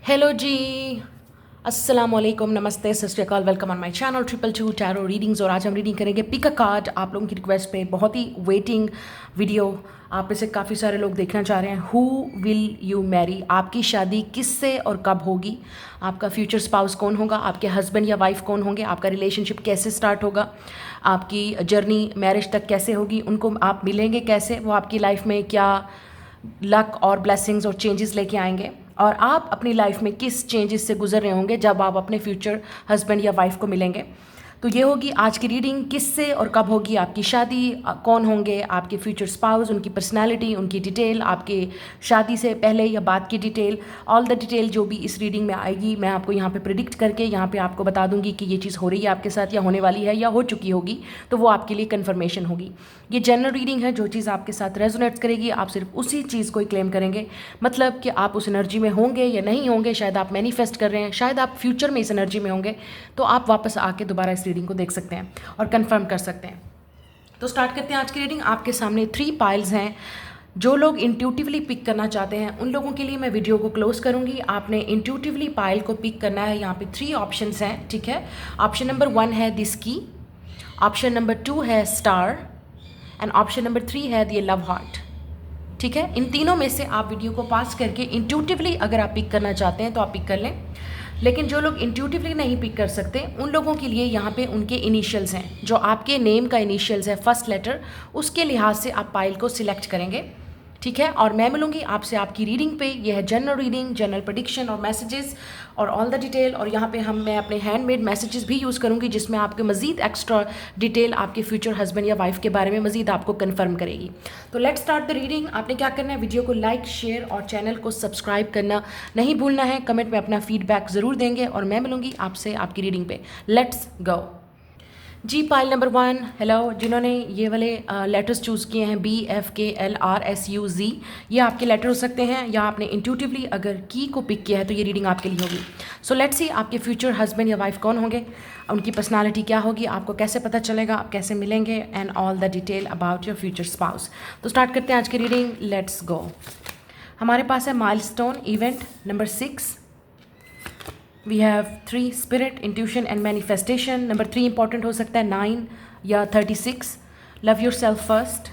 Hello जी, अस्सलामुअलैकुम, नमस्ते, सत श्री अकाल, welcome on my channel 222 tarot readings. और आज हम रीडिंग करेंगे पिक अ कार्ड। आप लोगों की रिक्वेस्ट पे बहुत ही वेटिंग वीडियो आप में से काफ़ी सारे लोग देखना चाह रहे हैं। Who will you Mary? आपकी शादी किससे और कब होगी? आपका फ्यूचर स्पाउस कौन होगा? आपके हस्बैंड या वाइफ कौन होंगे? आपका रिलेशनशिप कैसे स्टार्ट होगा? आपकी जर्नी मैरिज तक कैसे होगी? उनको आप मिलेंगे कैसे? वो आपकी लाइफ में क्या लक और ब्लेसिंग्स और चेंजेस लेके आएंगे? और आप अपनी लाइफ में किस चेंजेस से गुजर रहे होंगे जब आप अपने फ्यूचर हस्बैंड या वाइफ को मिलेंगे? तो ये होगी आज की रीडिंग। किससे और कब होगी आपकी शादी? कौन होंगे आपके फ्यूचर स्पाउस? उनकी पर्सनालिटी, उनकी डिटेल, आपके शादी से पहले या बाद की डिटेल, ऑल द डिटेल जो भी इस रीडिंग में आएगी मैं आपको यहाँ पे प्रिडिक्ट करके यहाँ पे आपको बता दूंगी कि ये चीज़ हो रही है आपके साथ या होने वाली है या हो चुकी होगी, तो वो आपके लिए कन्फर्मेशन होगी। ये जनरल रीडिंग है, जो चीज़ आपके साथ रेजोनेट करेगी आप सिर्फ उसी चीज़ को ही क्लेम करेंगे। मतलब कि आप उस एनर्जी में होंगे या नहीं होंगे, शायद आप मैनिफेस्ट कर रहे हैं, शायद आप फ्यूचर में इस एनर्जी में होंगे, तो आप वापस आके दोबारा इस रीडिंग को देख सकते हैं और कंफर्म कर सकते हैं। तो स्टार्ट करते हैं आज की रीडिंग। आपके सामने 3 पाइल्स हैं। जो लोग इंट्यूटिवली पिक करना चाहते हैं उन लोगों के लिए मैं वीडियो को क्लोज करूंगी। आपने इंट्यूटिवली पाइल को पिक करना है। यहाँ पे 3 ऑप्शंस हैं, ठीक है। ऑप्शन नंबर 1 है दिस की, ऑप्शन नंबर 2 है स्टार एंड ऑप्शन नंबर 3 है ये लव हार्ट, ठीक है। इन तीनों में से आप वीडियो को पास करके इंट्यूटिवली अगर आप पिक करना चाहते हैं तो आप पिक कर लें। लेकिन जो लोग इंट्यूटिवली नहीं पिक कर सकते उन लोगों के लिए यहाँ पे उनके इनिशियल्स हैं, जो आपके नेम का इनिशियल्स है, फर्स्ट लेटर, उसके लिहाज से आप पाइल को सिलेक्ट करेंगे, ठीक है। और मैं मिलूंगी आपसे आपकी रीडिंग पे। यह है जनरल रीडिंग, जनरल प्रेडिक्शन और मैसेजेस और ऑल द डिटेल। और यहाँ पे मैं अपने हैंडमेड मैसेजेस भी यूज़ करूँगी जिसमें आपके मज़ीद एक्स्ट्रा डिटेल आपके फ्यूचर हस्बैंड या वाइफ के बारे में मज़ीद आपको कन्फर्म करेगी। तो लेट्स स्टार्ट द रीडिंग। आपने क्या करना है, वीडियो को लाइक, शेयर और चैनल को सब्सक्राइब करना नहीं भूलना है। कमेंट में अपना फीडबैक ज़रूर देंगे और मैं मिलूंगी आपसे आपकी रीडिंग पे। लेट्स गो जी। Pile number 1, hello. जिन्होंने ये वाले लेटर्स चूज़ किए हैं BFKLRSUZ, ये आपके लेटर हो सकते हैं, या आपने इंट्यूटिवली अगर की को पिक किया है तो ये रीडिंग आपके लिए होगी। सो लेट्स सी आपके फ्यूचर हस्बैंड या वाइफ कौन होंगे, उनकी पर्सनालिटी क्या होगी, आपको कैसे पता चलेगा, आप कैसे मिलेंगे, and all the detail about your future spouse. तो स्टार्ट करते हैं आज की रीडिंग। Let's go. हमारे पास है milestone event number 6। We have 3 spirit, intuition and manifestation. Number 3 important हो सकता है 9 या 36। Love yourself first.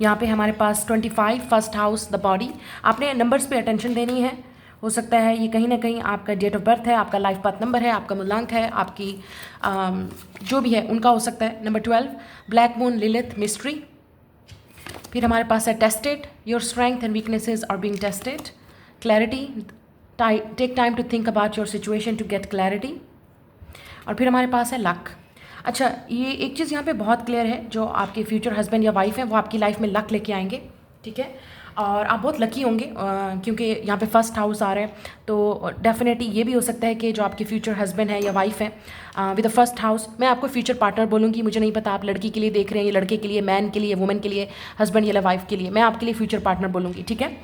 यहाँ पे हमारे पास 25, फर्स्ट हाउस, द बॉडी। आपने नंबर्स पे अटेंशन देनी है। हो सकता है ये कहीं ना कहीं आपका डेट ऑफ बर्थ है, आपका लाइफ पाथ नंबर है, आपका मूलांक है, आपकी जो भी है उनका हो सकता है। Number 12, black moon, Lilith, mystery. फिर हमारे पास है tested, your strength and weaknesses are being tested. Clarity, take time to think about your situation to get clarity. और फिर हमारे पास है लक। अच्छा, ये एक चीज़ यहाँ पे बहुत क्लियर है, जो आपके फ्यूचर हस्बैंड या वाइफ हैं वो आपकी लाइफ में लक लेके आएंगे, ठीक है। और आप बहुत लकी होंगे क्योंकि यहाँ पे फर्स्ट हाउस आ रहा है। तो डेफिनेटली ये भी हो सकता है कि जो आपके फ्यूचर हस्बैंड है या वाइफ है विद द फर्स्ट हाउस, मैं आपको फ्यूचर पार्टनर बोलूँगी, मुझे नहीं पता आप लड़की के लिए देख रहे हैं या लड़के के लिए, मैन के लिए, वुमेन के लिए, हस्बैंड या वाइफ के लिए, मैं आपके लिए फ्यूचर पार्टनर बोलूँगी, ठीक है।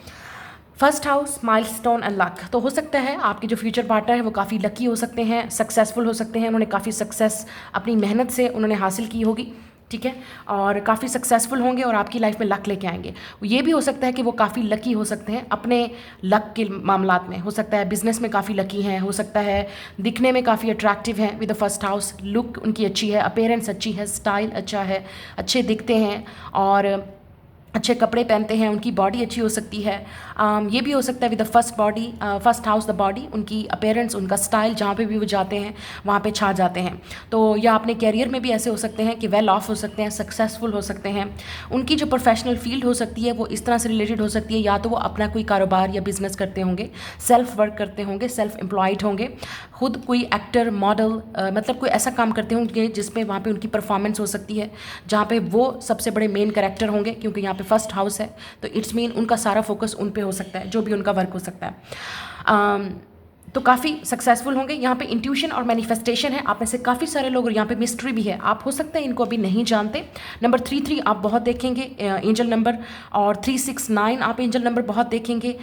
First house, milestone and luck. तो हो सकता है आपके जो फ्यूचर पार्टनर है वो काफ़ी लकी हो सकते हैं, सक्सेसफुल हो सकते हैं, उन्होंने काफ़ी सक्सेस अपनी मेहनत से उन्होंने हासिल की होगी, ठीक है, और काफ़ी सक्सेसफुल होंगे और आपकी लाइफ में लक लेके आएंगे। ये भी हो सकता है कि वो काफ़ी लकी हो सकते हैं अपने लक के मामलात में। हो सकता है बिजनेस में काफ़ी लकी हैं, हो सकता है दिखने में काफ़ी अट्रैक्टिव हैं with the first house, look उनकी अच्छी है, अपीयरेंस अच्छी है, स्टाइल अच्छा है, अच्छे दिखते हैं और अच्छे कपड़े पहनते हैं, उनकी बॉडी अच्छी हो सकती है। ये भी हो सकता है with the first house the body, उनकी अपीयरेंस, उनका स्टाइल, जहाँ पे भी वो जाते हैं वहाँ पे छा जाते हैं। तो या अपने कैरियर में भी ऐसे हो सकते हैं कि वेल ऑफ हो सकते हैं, सक्सेसफुल हो सकते हैं। उनकी जो प्रोफेशनल फील्ड हो सकती है वो इस तरह से रिलेटेड हो सकती है, या तो वो अपना कोई कारोबार या बिजनेस करते होंगे, सेल्फ वर्क करते होंगे, सेल्फ एम्प्लॉयड होंगे, खुद कोई एक्टर, मॉडल, मतलब कोई ऐसा काम करते होंगे जिसमें वहाँ पे उनकी परफॉर्मेंस हो सकती है, जहाँ पे वो सबसे बड़े मेन कैरेक्टर होंगे, क्योंकि यहाँ पे फर्स्ट हाउस है तो इट्स मीन उनका सारा फोकस उन पे हो सकता है, जो भी उनका वर्क हो सकता है। तो काफ़ी सक्सेसफुल होंगे। यहाँ पे इंट्यूशन और मैनिफेस्टेशन है, आप में से काफ़ी सारे लोग, और यहाँ पे मिस्ट्री भी है, आप हो सकते हैं इनको अभी नहीं जानते। नंबर 33 आप बहुत देखेंगे एंजल नंबर, और 369 आप एंजल नंबर बहुत देखेंगे।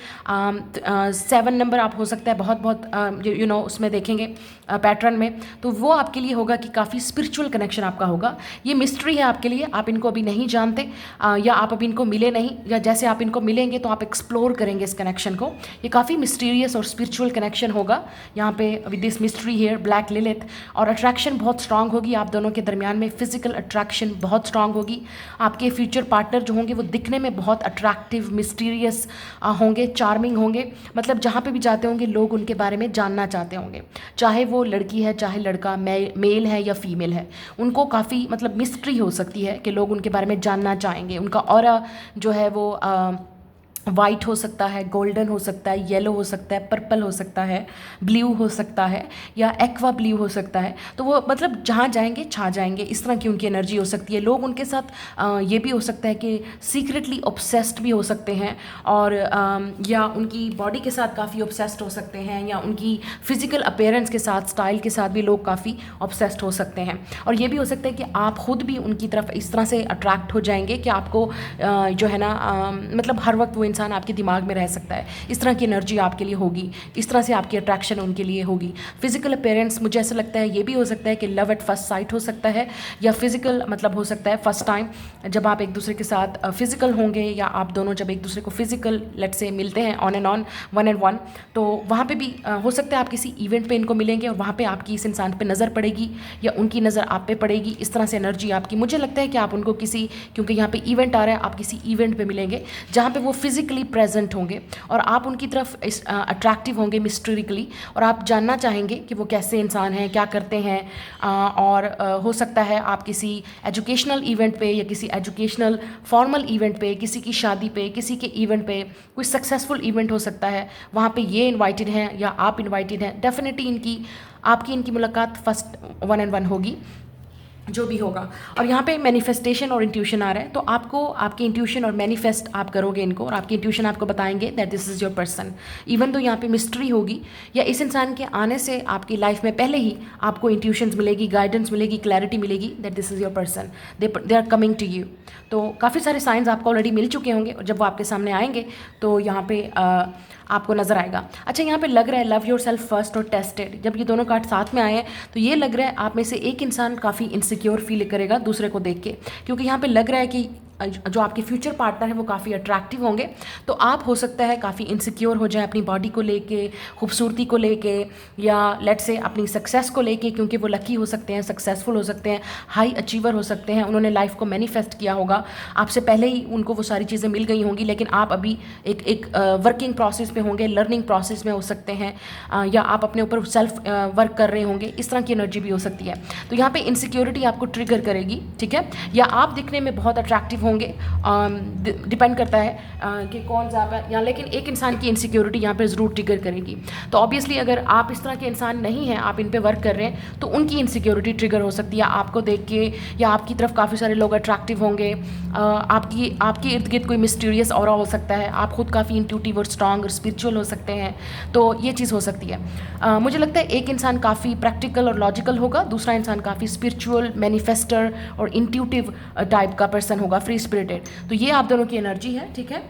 7 नंबर आप हो सकता है बहुत बहुत उसमें देखेंगे पैटर्न में। तो वो आपके लिए होगा कि काफ़ी स्पिरिचुअल कनेक्शन आपका होगा। ये मिस्ट्री है आपके लिए, आप इनको अभी नहीं जानते, या आप अभी इनको मिले नहीं, या जैसे आप इनको मिलेंगे तो आप एक्सप्लोर करेंगे इस कनेक्शन को। ये काफ़ी मिस्टीरियस और स्पिरिचुअल कनेक्शन होगा यहाँ पे with this mystery here, black Lilith. और अट्रैक्शन बहुत स्ट्रांग होगी आप दोनों के दरमियान में, फिजिकल अट्रैक्शन बहुत स्ट्रांग होगी। आपके फ्यूचर पार्टनर जो होंगे वो दिखने में बहुत अट्रैक्टिव, मिस्टीरियस होंगे, चार्मिंग होंगे। मतलब जहाँ पे भी जाते होंगे लोग उनके बारे में जानना चाहते होंगे, चाहे वो लड़की है चाहे लड़का, मेल है या फीमेल है, उनको काफ़ी मतलब मिस्ट्री हो सकती है कि लोग उनके बारे में जानना चाहेंगे। उनका ऑरा जो है वो वाइट हो सकता है, गोल्डन हो सकता है, येलो हो सकता है, पर्पल हो सकता है, ब्लू हो सकता है, या एक्वा ब्लू हो सकता है। तो वो मतलब जहाँ जाएंगे छा जाएंगे, इस तरह की उनकी एनर्जी हो सकती है। लोग उनके साथ ये भी हो सकता है कि सीक्रेटली ऑब्सेस्ड भी हो सकते हैं, और या उनकी बॉडी के साथ काफ़ी ऑब्सेस्ड हो सकते हैं, या उनकी फिजिकल अपीयरेंस के साथ, स्टाइल के साथ भी लोग काफ़ी ऑब्सेस्ड हो सकते हैं। और ये भी हो सकता है कि आप खुद भी उनकी तरफ इस तरह से अट्रैक्ट हो जाएंगे कि आपको जो है ना मतलब हर वक्त वो इंसान आपके दिमाग में रह सकता है। इस तरह की एनर्जी आपके लिए होगी, इस तरह से आपकी अट्रैक्शन उनके लिए होगी। फिजिकल अपीयरेंस मुझे ऐसा लगता है ये भी हो सकता है कि लव एट फर्स्ट साइट हो सकता है, या फिजिकल मतलब हो सकता है फर्स्ट टाइम जब आप एक दूसरे के साथ फिजिकल होंगे, या आप दोनों जब एक दूसरे को फिजिकल लेट से मिलते हैं ऑन एंड ऑन, 1 and 1, तो वहाँ पे भी हो सकता है आप किसी इवेंट पे इनको मिलेंगे और वहाँ पे आपकी इस इंसान पे नज़र पड़ेगी, या उनकी नज़र आप पे पड़ेगी। इस तरह से एनर्जी आपकी, मुझे लगता है कि आप उनको किसी, क्योंकि यहाँ पे इवेंट आ रहा है, आप किसी इवेंट पे मिलेंगे जहाँ पे वो फिजिकली प्रेजेंट होंगे, और आप उनकी तरफ अट्रैक्टिव होंगे मिस्टरिकली, और आप जानना चाहेंगे कि वो कैसे इंसान हैं, क्या करते हैं। और हो सकता है आप किसी एजुकेशनल इवेंट पे, या किसी एजुकेशनल फॉर्मल इवेंट पे, किसी की शादी पे, किसी के इवेंट पे, कोई सक्सेसफुल इवेंट हो सकता है, वहाँ पे ये इनवाइटेड हैं या आप इनवाइटेड हैं। डेफिनेटली आपकी इनकी मुलाकात फर्स्ट 1 and 1 होगी, जो भी होगा। और यहाँ पे मैनिफेस्टेशन और इंट्यूशन आ रहा है, तो आपको आपकी इंट्यूशन और मैनिफेस्ट आप करोगे इनको, और आपकी इंट्यूशन आपको बताएंगे that this is your person. Even तो यहाँ पे मिस्ट्री होगी, या इस इंसान के आने से आपकी लाइफ में पहले ही आपको इंट्यूशंस मिलेगी, गाइडेंस मिलेगी, क्लैरिटी मिलेगी that this is your person, they are coming to you. तो काफ़ी सारे साइंस आपको ऑलरेडी मिल चुके होंगे, और जब वो आपके सामने आएंगे तो यहाँ पे आपको नज़र आएगा। अच्छा, यहाँ पे लग रहा है लव योर सेल्फ फर्स्ट और टेस्टेड, जब ये दोनों कार्ड साथ में आए हैं तो ये लग रहा है आप में से एक इंसान काफ़ी इनसिक्योर फील करेगा दूसरे को देख के, क्योंकि यहाँ पे लग रहा है कि जो आपके फ्यूचर पार्टनर है वो काफ़ी अट्रैक्टिव होंगे। तो आप हो सकता है काफ़ी इनसिक्योर हो जाए अपनी बॉडी को लेके, खूबसूरती को लेके, या लेट से अपनी सक्सेस को लेके, क्योंकि वो लकी हो सकते हैं, सक्सेसफुल हो सकते हैं, हाई अचीवर हो सकते हैं, उन्होंने लाइफ को मैनिफेस्ट किया होगा, आपसे पहले ही उनको वो सारी चीज़ें मिल गई होंगी, लेकिन आप अभी एक वर्किंग प्रोसेस पे होंगे, लर्निंग प्रोसेस में हो सकते हैं, या आप अपने ऊपर सेल्फ वर्क कर रहे होंगे। इस तरह की एनर्जी भी हो सकती है। तो यहाँ पे इनसिक्योरिटी आपको ट्रिगर करेगी, ठीक है, या आप दिखने में बहुत अट्रैक्टिव होंगे, डिपेंड करता है कि कौन ज़्यादा यहाँ, लेकिन एक इंसान की इनसिक्योरिटी यहाँ पे ज़रूर ट्रिगर करेगी। तो ऑब्वियसली अगर आप इस तरह के इंसान नहीं हैं, आप इन पे वर्क कर रहे हैं, तो उनकी इनसिक्योरिटी ट्रिगर हो सकती है आपको देख के, या आपकी तरफ काफ़ी सारे लोग अट्रैक्टिव होंगे, आपके इर्द गिर्द कोई मिस्टीरियस ऑरा हो सकता है, आप खुद काफ़ी इंट्यूटिव और स्ट्रांग और स्पिरिचुअल हो सकते हैं। तो ये चीज़ हो सकती है। मुझे लगता है एक इंसान काफ़ी प्रैक्टिकल और लॉजिकल होगा, दूसरा इंसान काफ़ी स्पिरिचुअल, मैनिफेस्टर और इंट्यूटिव टाइप का पर्सन होगा, फ्री स्पिरिटेड। तो ये आप दोनों की एनर्जी है, ठीक है।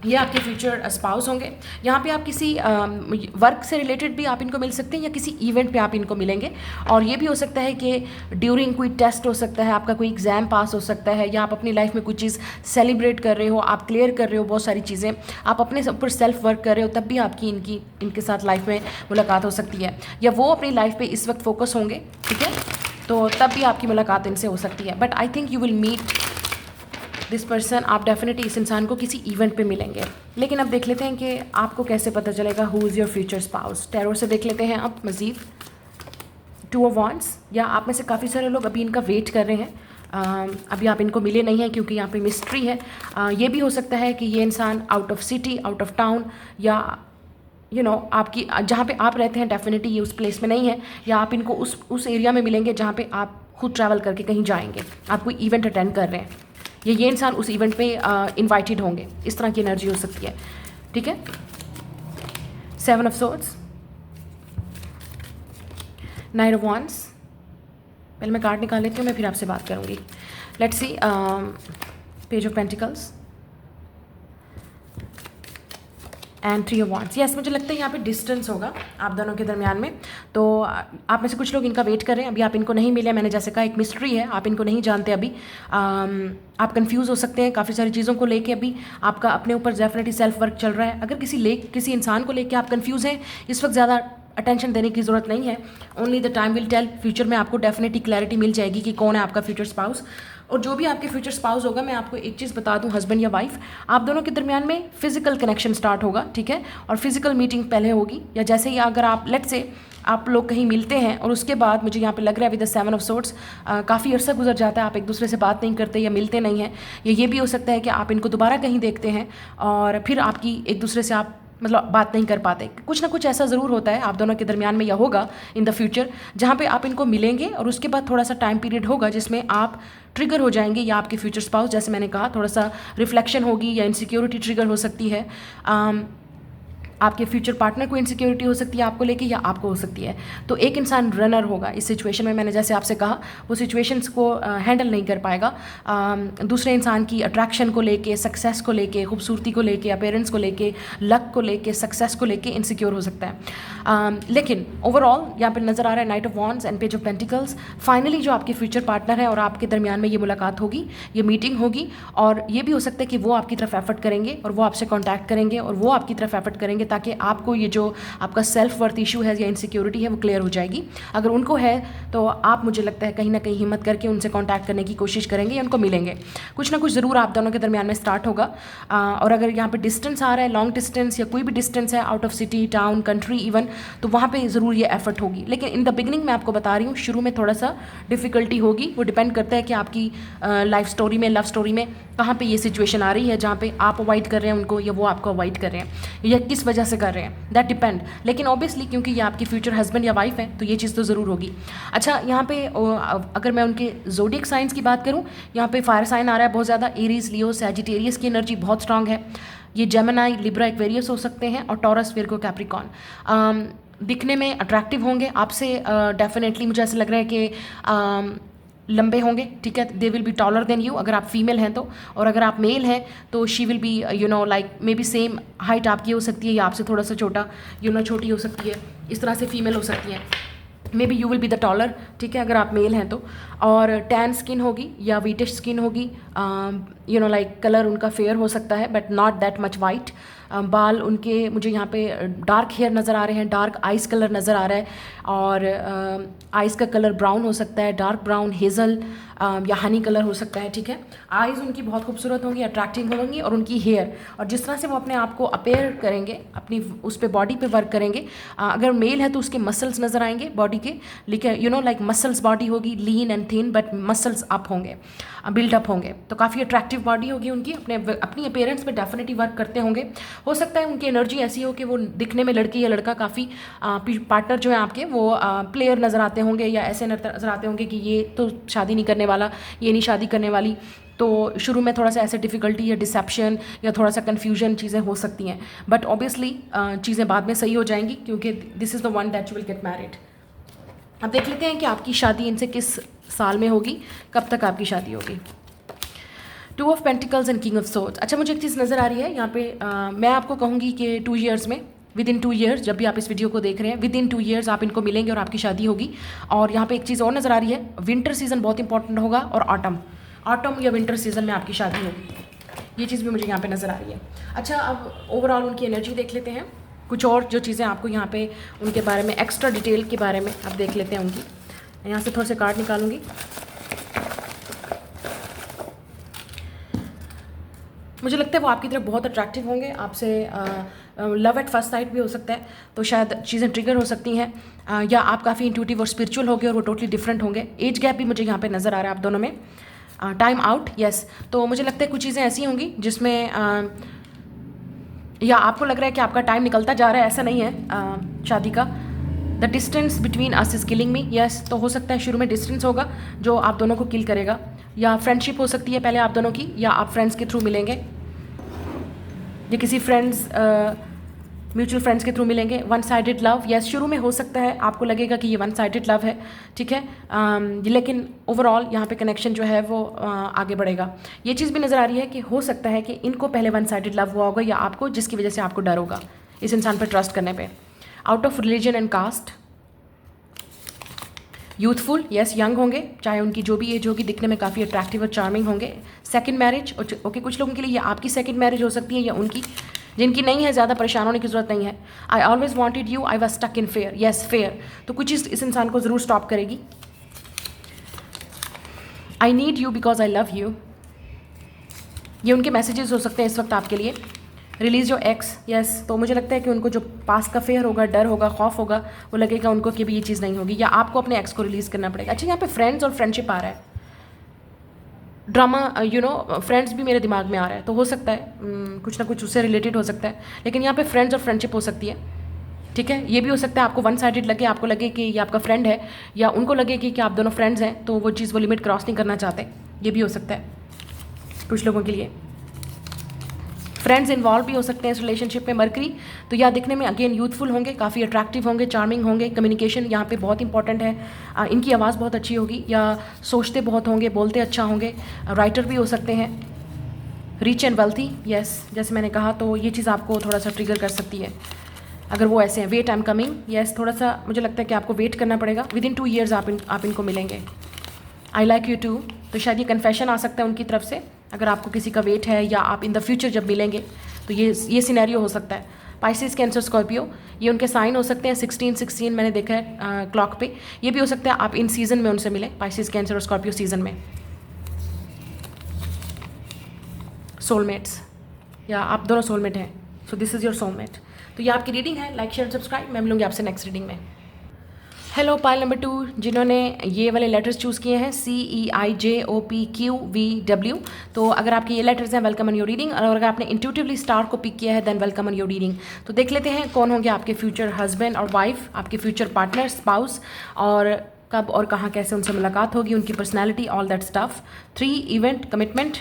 ये आपके फ्यूचर स्पाउस होंगे। यहाँ पे आप किसी वर्क से रिलेटेड भी आप इनको मिल सकते हैं, या किसी इवेंट पे आप इनको मिलेंगे। और ये भी हो सकता है कि ड्यूरिंग कोई टेस्ट हो सकता है, आपका कोई एग्ज़ाम पास हो सकता है, या आप अपनी लाइफ में कुछ चीज़ सेलिब्रेट कर रहे हो, आप क्लियर कर रहे हो बहुत सारी चीज़ें, आप अपने ऊपर सेल्फ वर्क कर रहे हो, तब भी आपकी इनके साथ लाइफ में मुलाकात हो सकती है। या वो अपनी लाइफ पर इस वक्त फोकस होंगे, ठीक है, तो तब भी आपकी मुलाकात इनसे हो सकती है। But I think you will meet this person, आप डेफिनेटली इस इंसान को किसी इवेंट पे मिलेंगे। लेकिन अब देख लेते हैं कि आपको कैसे पता चलेगा who is your future spouse. Tarot से देख लेते हैं अब मज़ीद। 2 of Wands, या आप में से काफ़ी सारे लोग अभी इनका वेट कर रहे हैं, अभी आप इनको मिले नहीं हैं क्योंकि यहाँ पे मिस्ट्री है। ये भी हो सकता है कि ये इंसान out of city, out of town, या आपकी जहाँ पे आप रहते हैं डेफिनेटली ये उस प्लेस में नहीं है, या आप इनको उस एरिया में मिलेंगे जहाँ पे आप खुद ट्रैवल करके कहीं जाएंगे, आप कोई इवेंट अटेंड कर रहे हैं, ये इंसान उस इवेंट पे इनवाइटेड होंगे। इस तरह की एनर्जी हो सकती है, ठीक है। 7 of Swords, night of wands, पहले मैं कार्ड निकाल लेती हूँ, मैं फिर आपसे बात करूँगी। Let's see, page of pentacles and three of wands. Yes, मुझे लगता है यहाँ पे डिस्टेंस होगा आप दोनों के दरमियान में। तो आप में से कुछ लोग इनका वेट कर रहे हैं, अभी आप इनको नहीं मिले, मैंने जैसे कहा एक मिस्ट्री है, आप इनको नहीं जानते अभी। आप कंफ्यूज हो सकते हैं काफ़ी सारी चीज़ों को लेके, अभी आपका अपने ऊपर डेफिनेटली सेल्फ वर्क चल रहा है। अगर किसी इंसान को लेके आप कंफ्यूज हैं, इस वक्त ज़्यादा अटेंशन देने की ज़रूरत नहीं है। Only the time will tell, future में आपको डेफिनेटली क्लैरिटी मिल जाएगी कि कौन है आपका फ्यूचर स्पाउस। और जो भी आपके फ्यूचर स्पाउस होगा, मैं आपको एक चीज़ बता दूं, हस्बैंड या वाइफ, आप दोनों के दरमियान में फिजिकल कनेक्शन स्टार्ट होगा, ठीक है। और फिजिकल मीटिंग पहले होगी, या जैसे ही अगर आप लेट्स से आप लोग कहीं मिलते हैं और उसके बाद मुझे यहाँ पे लग रहा है with the seven of swords काफ़ी अर्सा गुजर जाता है, आप एक दूसरे से बात नहीं करते या मिलते नहीं हैं, या ये भी हो सकता है कि आप इनको दोबारा कहीं देखते हैं और फिर आपकी एक दूसरे से आप मतलब बात नहीं कर पाते। कुछ ना कुछ ऐसा ज़रूर होता है आप दोनों के दरमियान में, या होगा इन द फ्यूचर, जहाँ पे आप इनको मिलेंगे और उसके बाद थोड़ा सा टाइम पीरियड होगा जिसमें आप ट्रिगर हो जाएंगे, या आपके फ्यूचर स्पाउस, जैसे मैंने कहा, थोड़ा सा रिफ्लेक्शन होगी या इनसिक्योरिटी ट्रिगर हो सकती है। आपके फ्यूचर पार्टनर को इनसिक्योरिटी हो सकती है आपको लेके, या आपको हो सकती है। तो एक इंसान रनर होगा इस सिचुएशन में, मैंने जैसे आपसे कहा, वो सिचुएशंस को हैंडल नहीं कर पाएगा। दूसरे इंसान की अट्रैक्शन को लेके, सक्सेस को लेके, खूबसूरती को लेके, अपेरेंस को लेके, लक को लेके, सक्सेस को लेके इनसिक्योर हो सकता है। लेकिन ओवरऑल यहाँ पर नज़र आ रहा है night of wands and page of pentacles. Finally जो आपके फ्यूचर पार्टनर है और आपके दरमियान में ये मुलाकात होगी, ये मीटिंग होगी, और ये भी हो सकता है कि वो आपकी तरफ एफर्ट करेंगे और वो आपसे कॉन्टैक्ट करेंगे और वो आपकी तरफ एफर्ट करेंगे, ताकि आपको ये जो आपका सेल्फ वर्थ इशू है या इनसिक्योरिटी है वो क्लियर हो जाएगी। अगर उनको है तो आप, मुझे लगता है, कहीं ना कहीं हिम्मत करके उनसे कांटेक्ट करने की कोशिश करेंगे या उनको मिलेंगे। कुछ ना कुछ ज़रूर आप दोनों के दरमियान में स्टार्ट होगा। और अगर यहाँ पे डिस्टेंस आ रहा है, लॉन्ग डिस्टेंस या कोई भी डिस्टेंस है, out of city, town, country even, तो वहाँ पर ज़रूर ये एफर्ट होगी। लेकिन इन द बिगनिंग मैं आपको बता रही हूँ, शुरू में थोड़ा सा डिफ़िकल्टी होगी। वो डिपेंड करता है कि आपकी लाइफ स्टोरी में, लव स्टोरी में कहाँ पे ये सिचुएशन आ रही है जहाँ पे आप अवॉइड कर रहे हैं उनको, या वो आपको अवॉइड कर रहे हैं, या किस वजह से कर रहे हैं, दैट डिपेंड। लेकिन ऑब्वियसली क्योंकि ये आपकी फ्यूचर हस्बैंड या वाइफ है, तो ये चीज़ तो ज़रूर होगी। अच्छा, यहाँ पे अगर मैं उनके ज़ोडिएक साइंस की बात करूँ, यहाँ पे फायर साइन आ रहा है बहुत ज़्यादा, एरीज, लियो, सैजिटेरियस की एनर्जी बहुत स्ट्रांग है। ये जेमिनी, लिब्रा, एक्वेरियस हो सकते हैं, और टॉरस, विर्गो, कैप्रिकॉर्न। दिखने में अट्रैक्टिव होंगे आपसे, डेफिनेटली मुझे ऐसा लग रहा है कि लंबे होंगे, ठीक है। दे will be taller than you अगर आप फीमेल हैं तो, और अगर आप मेल हैं तो she will be like may be same height आपकी हो सकती है, या आपसे थोड़ा सा छोटा छोटी हो सकती है, इस तरह से फीमेल हो सकती हैं। May be you will be the taller, ठीक है, अगर आप मेल हैं तो। और टैन स्किन होगी या वीटिश स्किन होगी, लाइक कलर उनका फेयर हो सकता है but not that much white. बाल उनके, मुझे यहाँ पे डार्क हेयर नज़र आ रहे हैं, डार्क आइस कलर नज़र आ रहा है, और आइस का कलर ब्राउन हो सकता है, डार्क ब्राउन, हेज़ल या हनी कलर हो सकता है, ठीक है। आइज़ उनकी बहुत खूबसूरत होंगी, अट्रैक्टिव होंगी, और उनकी हेयर, और जिस तरह से वो अपने आप को अपेयर करेंगे, अपनी उस पर बॉडी पे वर्क करेंगे। अगर मेल है तो उसके मसल्स नज़र आएंगे बॉडी के, लेकिन लाइक मसल्स बॉडी होगी, lean and thin, but muscles up होंगे, बिल्डअप होंगे, तो काफ़ी अट्रैक्टिव बॉडी होगी उनकी, अपनी अपेयरेंस पे डेफिनेटली वर्क करते होंगे। हो सकता है उनकी एनर्जी ऐसी हो कि वो दिखने में लड़की या लड़का, काफ़ी पार्टनर जो है आपके वो प्लेयर नज़र आते होंगे, या ऐसे नज़र आते होंगे कि ये तो शादी नहीं करने वाला, ये नहीं शादी करने वाली। तो शुरू में थोड़ा सा ऐसे डिफ़िकल्टी या डिसेप्शन या थोड़ा सा कन्फ्यूजन चीज़ें हो सकती हैं, बट ऑब्वियसली चीज़ें बाद में सही हो जाएंगी, क्योंकि this is the one that you will get married. अब देख लेते हैं कि आपकी शादी इनसे किस साल में होगी, कब तक आपकी शादी होगी। Two of pentacles and king of swords. अच्छा, मुझे एक चीज़ नज़र आ रही है यहाँ पे, मैं आपको कहूँगी कि 2 ईयर्स में, विद इन 2 ईयर्स, जब भी आप इस वीडियो को देख रहे हैं, विद इन 2 ईयर्स आप इनको मिलेंगे और आपकी शादी होगी। और यहाँ पे एक चीज़ और नज़र आ रही है, विंटर सीजन बहुत इंपॉर्टेंट होगा, और ऑटम या विंटर सीजन में आपकी शादी होगी, ये चीज़ भी मुझे यहाँ पे नज़र आ रही है। अच्छा, अब ओवरऑल उनकी एनर्जी देख लेते हैं, कुछ और जो चीज़ें आपको यहाँ पे उनके बारे में, एक्स्ट्रा डिटेल के बारे में आप देख लेते हैं उनकी। यहाँ से थोड़े से कार्ड निकालूंगी। मुझे लगता है वो आपकी तरफ बहुत अट्रैक्टिव होंगे, आपसे लव एट फर्स्ट साइट भी हो सकता है, तो शायद चीज़ें ट्रिगर हो सकती हैं, या आप काफ़ी इंट्यूटिव और स्पिरिचुअल होंगे और वो टोटली डिफरेंट होंगे। एज गैप भी मुझे यहाँ पे नज़र आ रहा है आप दोनों में। Time out, yes. तो मुझे लगता है कुछ चीज़ें ऐसी होंगी जिसमें या आपको लग रहा है कि आपका टाइम निकलता जा रहा है, ऐसा नहीं है शादी का। The distance between us is killing me, yes. तो हो सकता है शुरू में डिस्टेंस होगा जो आप दोनों को किल करेगा, या फ्रेंडशिप हो सकती है पहले आप दोनों की, या आप फ्रेंड्स के थ्रू मिलेंगे, या किसी फ्रेंड्स म्यूचुअल फ्रेंड्स के थ्रू मिलेंगे। वन साइडेड लव, यस शुरू में हो सकता है आपको लगेगा कि ये वन साइडेड लव है, ठीक है, लेकिन ओवरऑल यहाँ पे कनेक्शन जो है वो आगे बढ़ेगा। ये चीज़ भी नज़र आ रही है कि हो सकता है कि इनको पहले वन साइडेड लव हुआ होगा या आपको, जिसकी वजह से आपको डर होगा इस इंसान पर ट्रस्ट करने पे। Out of religion and caste, youthful, yes young होंगे, चाहे उनकी जो भी एज होगी, दिखने में काफ़ी अट्रैक्टिव और चार्मिंग होंगे। सेकंड मैरिज, ओके, कुछ लोगों के लिए ये आपकी सेकंड मैरिज हो सकती है या उनकी, जिनकी नहीं है ज़्यादा परेशान होने की ज़रूरत नहीं है। I always wanted you, I was stuck in fair, yes fair, तो कुछ चीज़ इस इंसान को ज़रूर स्टॉप करेगी। I need you because I love you, ये उनके मैसेजेस हो सकते हैं इस वक्त आपके लिए। रिलीज योर एक्स, यस, तो मुझे लगता है कि उनको जो पास का फेयर होगा, डर होगा, खौफ होगा, वो लगेगा उनको कि भी ये चीज़ नहीं होगी, या आपको अपने एक्स को रिलीज़ करना पड़ेगा। अच्छा, यहाँ पे फ्रेंड्स और फ्रेंडशिप आ रहा है, ड्रामा, फ्रेंड्स भी मेरे दिमाग में आ रहा है, तो हो सकता है कुछ ना कुछ उससे रिलेटेड हो सकता है, लेकिन यहाँ पे फ्रेंड्स और फ्रेंडशिप हो सकती है, ठीक है। ये भी हो सकता है आपको वन साइडेड लगे, आपको लगे कि ये आपका फ्रेंड है, या उनको लगे कि आप दोनों फ्रेंड्स हैं, तो वो चीज़ वो लिमिट क्रॉस नहीं करना चाहते, ये भी हो सकता है कुछ लोगों के लिए। फ्रेंड्स इन्वॉल्व भी हो सकते हैं इस रिलेशनशिप में। मरकरी, तो यह दिखने में अगेन यूथफुल होंगे, काफ़ी अट्रैक्टिव होंगे, चार्मिंग होंगे। कम्युनिकेशन यहाँ पे बहुत इंपॉर्टेंट है, इनकी आवाज़ बहुत अच्छी होगी, या सोचते बहुत होंगे, बोलते अच्छा होंगे, राइटर भी हो सकते हैं। रिच एंड वेल्थी, यस, जैसे मैंने कहा, तो ये चीज़ आपको थोड़ा सा ट्रिगर कर सकती है अगर वो ऐसे हैं। Wait, I am coming, yes, थोड़ा सा मुझे लगता है कि आपको वेट करना पड़ेगा, विद इन 2 years आप इनको मिलेंगे। आई लाइक यू टू, तो शायद ये कन्फेशन आ सकता है उनकी तरफ से, अगर आपको किसी का वेट है, या आप इन द फ्यूचर जब मिलेंगे, तो ये सिनेरियो हो सकता है। पाइसिस, कैंसर, स्कॉर्पियो, ये उनके साइन हो सकते हैं। 16 मैंने देखा है क्लॉक पे, ये भी हो सकता है आप इन सीज़न में उनसे मिलें, पाइसिस, कैंसर और स्कॉर्पियो सीज़न में। सोलमेट्स, या आप दोनों सोलमेट हैं, so this is your soulmate. तो ये आपकी रीडिंग है, लाइक शेयर सब्सक्राइब, मैं मिलूंगी आपसे नेक्स्ट रीडिंग में। हेलो पाइल नंबर 2, जिन्होंने ये वाले लेटर्स चूज़ किए हैं, CEIJOPQVW, तो अगर आपके ये लेटर्स हैं, वेलकम ऑन योर रीडिंग, और अगर आपने इंट्यूटिवली स्टार को पिक किया है, than welcome on your reading. तो देख लेते हैं कौन होंगे आपके फ्यूचर हस्बैंड और वाइफ, आपके फ्यूचर पार्टनर, स्पाउस, और कब और कहाँ कैसे उनसे मुलाकात होगी, उनकी personality, all that stuff. 3 event, commitment,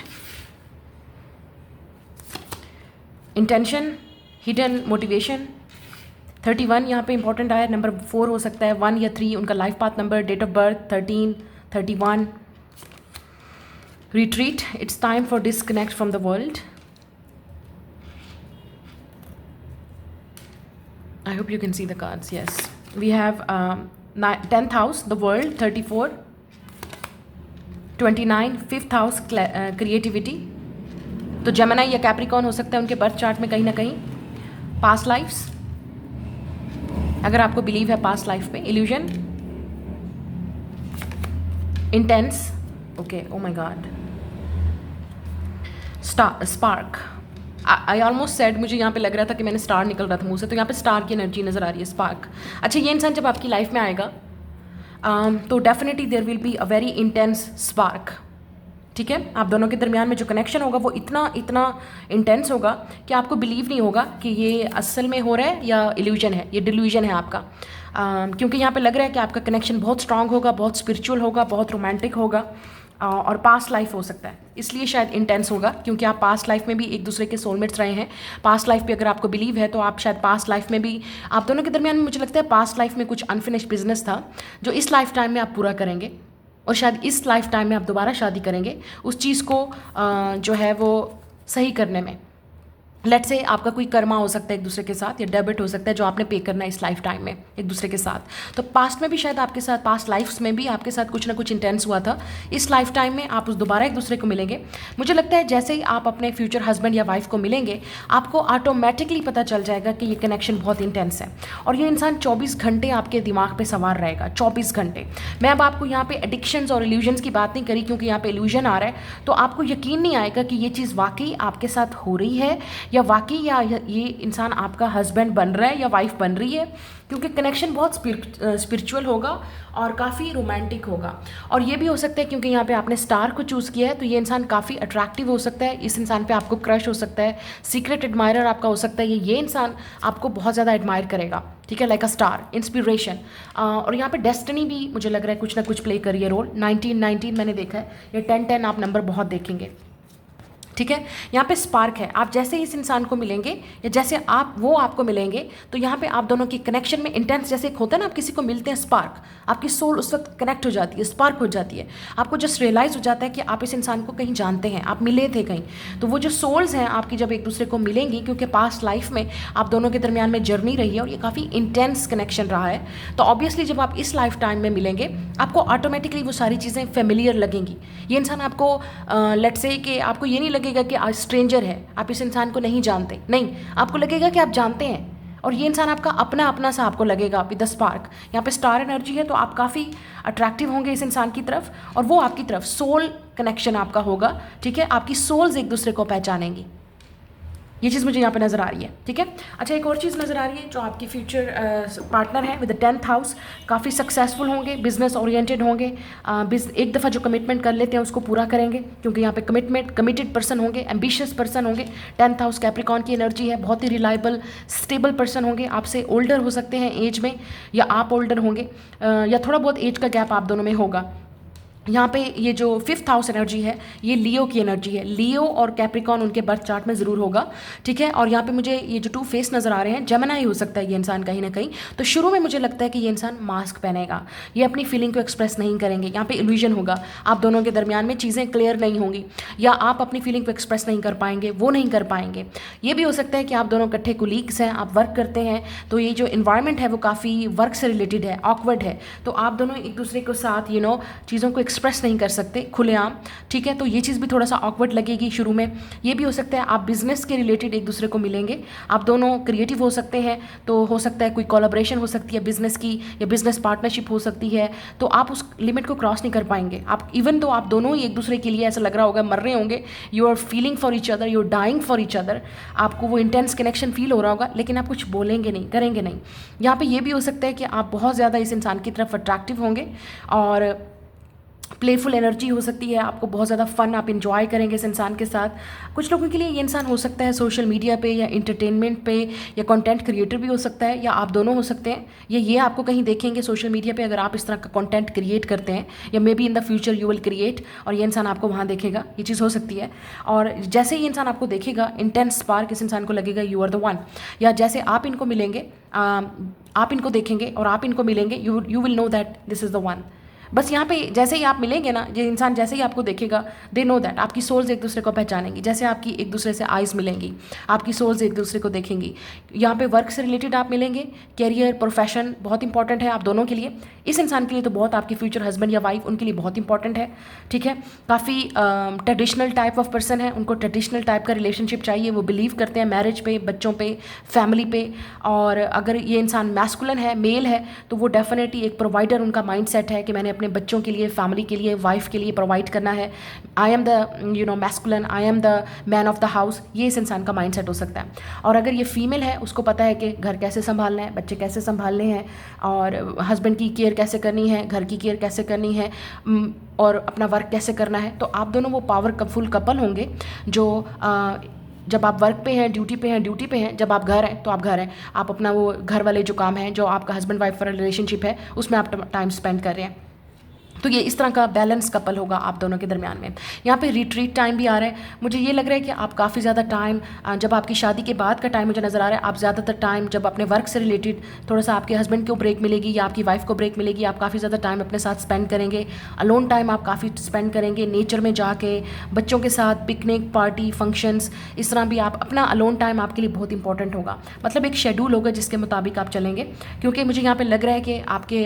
intention, hidden motivation. 31 यहाँ पे इंपॉर्टेंट आया, नंबर 4 हो सकता है, 1 या 3 उनका life path number, date of birth 13, 31। Retreat, it's time for disconnect from the world. I hope you can see the cards, yes. We have 10th house, the world, 34, 29, 5th house, creativity, तो Gemini या Capricorn हो सकता है उनके birth chart में कहीं ना कहीं। पास्ट लाइफ्स, अगर आपको बिलीव है पास्ट लाइफ पे। Illusion, intense, okay, oh my God, spark, I almost said, मुझे यहाँ पे लग रहा था कि मैंने स्टार निकल रहा था मुंह से, तो यहाँ पे स्टार की एनर्जी नज़र आ रही है, स्पार्क। अच्छा, ये इंसान जब आपकी लाइफ में आएगा तो definitely there will be a very intense spark, ठीक है। आप दोनों के दरमियान में जो कनेक्शन होगा वो इतना इंटेंस होगा कि आपको बिलीव नहीं होगा कि ये असल में हो रहा है या इल्यूजन है, ये डिल्यूजन है आपका, क्योंकि यहाँ पे लग रहा है कि आपका कनेक्शन बहुत स्ट्रांग होगा, बहुत स्पिरिचुअल होगा, बहुत रोमांटिक होगा, और पास्ट लाइफ हो सकता है, इसलिए शायद इंटेंस होगा, क्योंकि आप पास्ट लाइफ में भी एक दूसरे के सोलमेट्स रहे हैं। पास्ट लाइफ पे अगर आपको बिलीव है तो आप शायद पास्ट लाइफ में भी, आप दोनों के दरमियान में मुझे लगता है पास्ट लाइफ में कुछ अनफिनिश्ड बिजनेस था जो इस लाइफ टाइम में आप पूरा करेंगे, और शायद इस लाइफ टाइम में आप दोबारा शादी करेंगे उस चीज़ को जो है वो सही करने में। लेट से आपका कोई कर्मा हो सकता है एक दूसरे के साथ, या डेबिट हो सकता है जो आपने पे करना है इस लाइफ टाइम में एक दूसरे के साथ। तो पास्ट में भी शायद आपके साथ, पास्ट लाइफ्स में भी आपके साथ कुछ ना कुछ इंटेंस हुआ था, इस लाइफ टाइम में आप उस दोबारा एक दूसरे को मिलेंगे। मुझे लगता है जैसे ही आप अपने फ्यूचर हस्बैंड या वाइफ को मिलेंगे, आपको ऑटोमेटिकली पता चल जाएगा कि ये कनेक्शन बहुत इंटेंस है, और ये इंसान 24 घंटे आपके दिमाग पे सवार रहेगा, 24 घंटे। मैं अब आपको यहाँ पे एडिक्शंस और इल्यूजन्स की बात नहीं करी, क्योंकि यहाँ पे इल्यूजन आ रहा है, तो आपको यकीन नहीं आएगा कि ये चीज़ वाकई आपके साथ हो रही है, या वाकई या ये इंसान आपका हस्बैंड बन रहा है या वाइफ बन रही है, क्योंकि कनेक्शन बहुत स्पिरिचुअल होगा और काफ़ी रोमांटिक होगा। और ये भी हो सकता है क्योंकि यहाँ पे आपने स्टार को चूज़ किया है, तो ये इंसान काफ़ी अट्रैक्टिव हो सकता है, इस इंसान पे आपको क्रश हो सकता है, सीक्रेट एडमायरर आपका हो सकता है, ये इंसान आपको बहुत ज़्यादा एडमायर करेगा, ठीक है, लाइक अ स्टार, इंस्पिरेशन। और यहाँ पे डेस्टिनी भी मुझे लग रहा है कुछ ना कुछ प्ले करिए रोल। 19 मैंने देखा है, या 10 आप नंबर बहुत देखेंगे, ठीक है। यहाँ पे स्पार्क है, आप जैसे ही इस इंसान को मिलेंगे या जैसे वो आपको मिलेंगे तो यहाँ पे आप दोनों की कनेक्शन में इंटेंस, जैसे एक होता है ना, आप किसी को मिलते हैं स्पार्क, आपकी सोल उस वक्त कनेक्ट हो जाती है, स्पार्क हो जाती है, आपको जस्ट रियलाइज़ हो जाता है कि आप इस इंसान को कहीं जानते हैं, आप मिले थे कहीं। तो वो जो सोल्स हैं आपकी जब एक दूसरे को मिलेंगी, क्योंकि पास्ट लाइफ में आप दोनों के दरमियान में जर्नी रही है और ये काफ़ी इंटेंस कनेक्शन रहा है, तो ऑब्वियसली जब आप इस लाइफ टाइम में मिलेंगे आपको ऑटोमेटिकली वो सारी चीज़ें फेमिलियर लगेंगी। ये इंसान आपको लेट्स से कि आपको ये नहीं लगेगा कि आज स्ट्रेंजर है, आप इस इंसान को नहीं जानते, नहीं, आपको लगेगा कि आप जानते हैं और ये इंसान आपका अपना अपना सा आपको लगेगा विद द स्पार्क। यहाँ पे स्टार एनर्जी है तो आप काफ़ी अट्रैक्टिव होंगे इस इंसान की तरफ और वो आपकी तरफ, सोल कनेक्शन आपका होगा, ठीक है, आपकी सोल्स एक दूसरे को पहचानेंगी। ये चीज़ मुझे यहाँ पे नज़र आ रही है, ठीक है। अच्छा, एक और चीज़ नज़र आ रही है, जो आपकी फ्यूचर पार्टनर है विद द 10th हाउस, काफ़ी सक्सेसफुल होंगे, बिजनेस ओरिएंटेड होंगे, एक दफ़ा जो कमिटमेंट कर लेते हैं उसको पूरा करेंगे, क्योंकि यहाँ पे कमिटेड पर्सन होंगे, एम्बिशियस पर्सन होंगे। 10th हाउस कैप्रिकॉर्न की एनर्जी है, बहुत ही रिलायबल स्टेबल पर्सन होंगे, आपसे ओल्डर हो सकते हैं एज में या आप ओल्डर होंगे या थोड़ा बहुत एज का गैप आप दोनों में होगा। यहाँ पे ये जो 5th हाउस एनर्जी है ये लियो की एनर्जी है, लियो और कैप्रिकॉर्न उनके बर्थ चार्ट में ज़रूर होगा, ठीक है। और यहाँ पे मुझे ये जो 2 फेस नज़र आ रहे हैं, जेमिनी हो सकता है ये इंसान कहीं ना कहीं। तो शुरू में मुझे लगता है कि ये इंसान मास्क पहनेगा, ये अपनी फीलिंग को एक्सप्रेस नहीं करेंगे, यहाँ पे इल्यूजन होगा, आप दोनों के दरमियान में चीज़ें क्लियर नहीं होंगी या आप अपनी फीलिंग को एक्सप्रेस नहीं कर पाएंगे, वो नहीं कर पाएंगे। ये भी हो सकता है कि आप दोनों इकट्ठे कुलीग्स हैं, आप वर्क करते हैं, तो ये जो इन्वायरमेंट है वो काफ़ी वर्क से रिलेटेड है, ऑकवर्ड है, तो आप दोनों एक दूसरे के साथ चीज़ों को एक्सप्रेस नहीं कर सकते खुलेआम, ठीक है। तो ये चीज़ भी थोड़ा सा ऑकवर्ड लगेगी शुरू में। ये भी हो सकता है आप बिजनेस के रिलेटेड एक दूसरे को मिलेंगे, आप दोनों क्रिएटिव हो सकते हैं, तो हो सकता है कोई कोलैबोरेशन हो सकती है बिजनेस की या बिजनेस पार्टनरशिप हो सकती है, तो आप उस लिमिट को क्रॉस नहीं कर पाएंगे। आप इवन तो आप दोनों ही एक दूसरे के लिए ऐसा लग रहा होगा मर रहे होंगे, you are feeling for each other, you are dying for each other, आपको वो इंटेंस कनेक्शन फील हो रहा होगा, लेकिन आप कुछ बोलेंगे नहीं, करेंगे नहीं। यहाँ पे ये भी हो सकता है कि आप बहुत ज़्यादा इस इंसान की तरफ अट्रैक्टिव होंगे और प्लेफुल एनर्जी हो सकती है, आपको बहुत ज़्यादा फन आप इंजॉय करेंगे इस इंसान के साथ। कुछ लोगों के लिए ये इंसान हो सकता है सोशल मीडिया पे या इंटरटेनमेंट पे या कंटेंट क्रिएटर भी हो सकता है, या आप दोनों हो सकते हैं, या ये आपको कहीं देखेंगे सोशल मीडिया पे अगर आप इस तरह का कंटेंट क्रिएट करते हैं, या may be in the future you will create और ये इंसान आपको वहाँ देखेगा, ये चीज़ हो सकती है। और जैसे ही इंसान आपको देखेगा इंटेंस स्पार्क इस इंसान को लगेगा यू आर द वन, या जैसे आप इनको मिलेंगे, आप इनको देखेंगे और आप इनको मिलेंगे, you will know that this is the one. बस यहाँ पे जैसे ही आप मिलेंगे ना, ये इंसान जैसे ही आपको देखेगा, दे नो दैट आपकी सोल्स एक दूसरे को पहचानेंगी, जैसे आपकी एक दूसरे से आइज़ मिलेंगी, आपकी सोल्स एक दूसरे को देखेंगी। यहाँ पे वर्क से रिलेटेड आप मिलेंगे, कैरियर, प्रोफेशन बहुत इंपॉर्टेंट है आप दोनों के लिए। इस इंसान के लिए तो बहुत, आपके फ्यूचर हस्बैंड या वाइफ उनके लिए बहुत इंपॉर्टेंट है, ठीक है। काफ़ी ट्रेडिशनल टाइप ऑफ पर्सन है, उनको ट्रेडिशनल टाइप का रिलेशनशिप चाहिए, वो बिलीव करते हैं मैरिज पे, बच्चों पे, फैमिली पे। और अगर ये इंसान मैस्कुलिन है, मेल है, तो वो डेफिनेटली एक प्रोवाइडर, उनका माइंड सेट है कि मैंने अपने बच्चों के लिए, फैमिली के लिए, वाइफ के लिए प्रोवाइड करना है। I am the masculine, I am the man of the house, ये इस इंसान का माइंड सेट हो सकता है। और अगर ये फीमेल है, उसको पता है कि घर कैसे संभालना है, बच्चे कैसे संभालने हैं, और हस्बैंड की केयर कैसे करनी है, घर की केयर कैसे करनी है, और अपना वर्क कैसे करना है। तो आप दोनों वो पावरफुल कपल होंगे जो जब आप वर्क पे हैं, ड्यूटी पे हैं, ड्यूटी पे हैं, जब आप घर हैं तो आप घर हैं, आप अपना वो घर वाले जो काम है, जो आपका हस्बैंड वाइफ वाला रिलेशनशिप है, उसमें आप टाइम स्पेंड कर रहे हैं। तो ये इस तरह का बैलेंस कपल होगा आप दोनों के दरमियान में। यहाँ पे रिट्रीट टाइम भी आ रहा है, मुझे ये लग रहा है कि आप काफ़ी ज़्यादा टाइम, जब आपकी शादी के बाद का टाइम मुझे नज़र आ रहा है, आप ज़्यादातर टाइम जब अपने वर्क से रिलेटेड थोड़ा सा आपके हस्बैंड को ब्रेक मिलेगी या आपकी वाइफ को ब्रेक मिलेगी, आप काफ़ी ज़्यादा टाइम अपने साथ स्पेंड करेंगे, अलोन टाइम आप काफ़ी स्पेंड करेंगे, नेचर में जाके बच्चों के साथ, पिकनिक, पार्टी, फंक्शंस, इस तरह भी आप अपना अलोन टाइम आपके लिए बहुत इंपॉर्टेंट होगा। मतलब एक शेड्यूल होगा जिसके मुताबिक आप चलेंगे, क्योंकि मुझे यहाँ पर लग रहा है कि आपके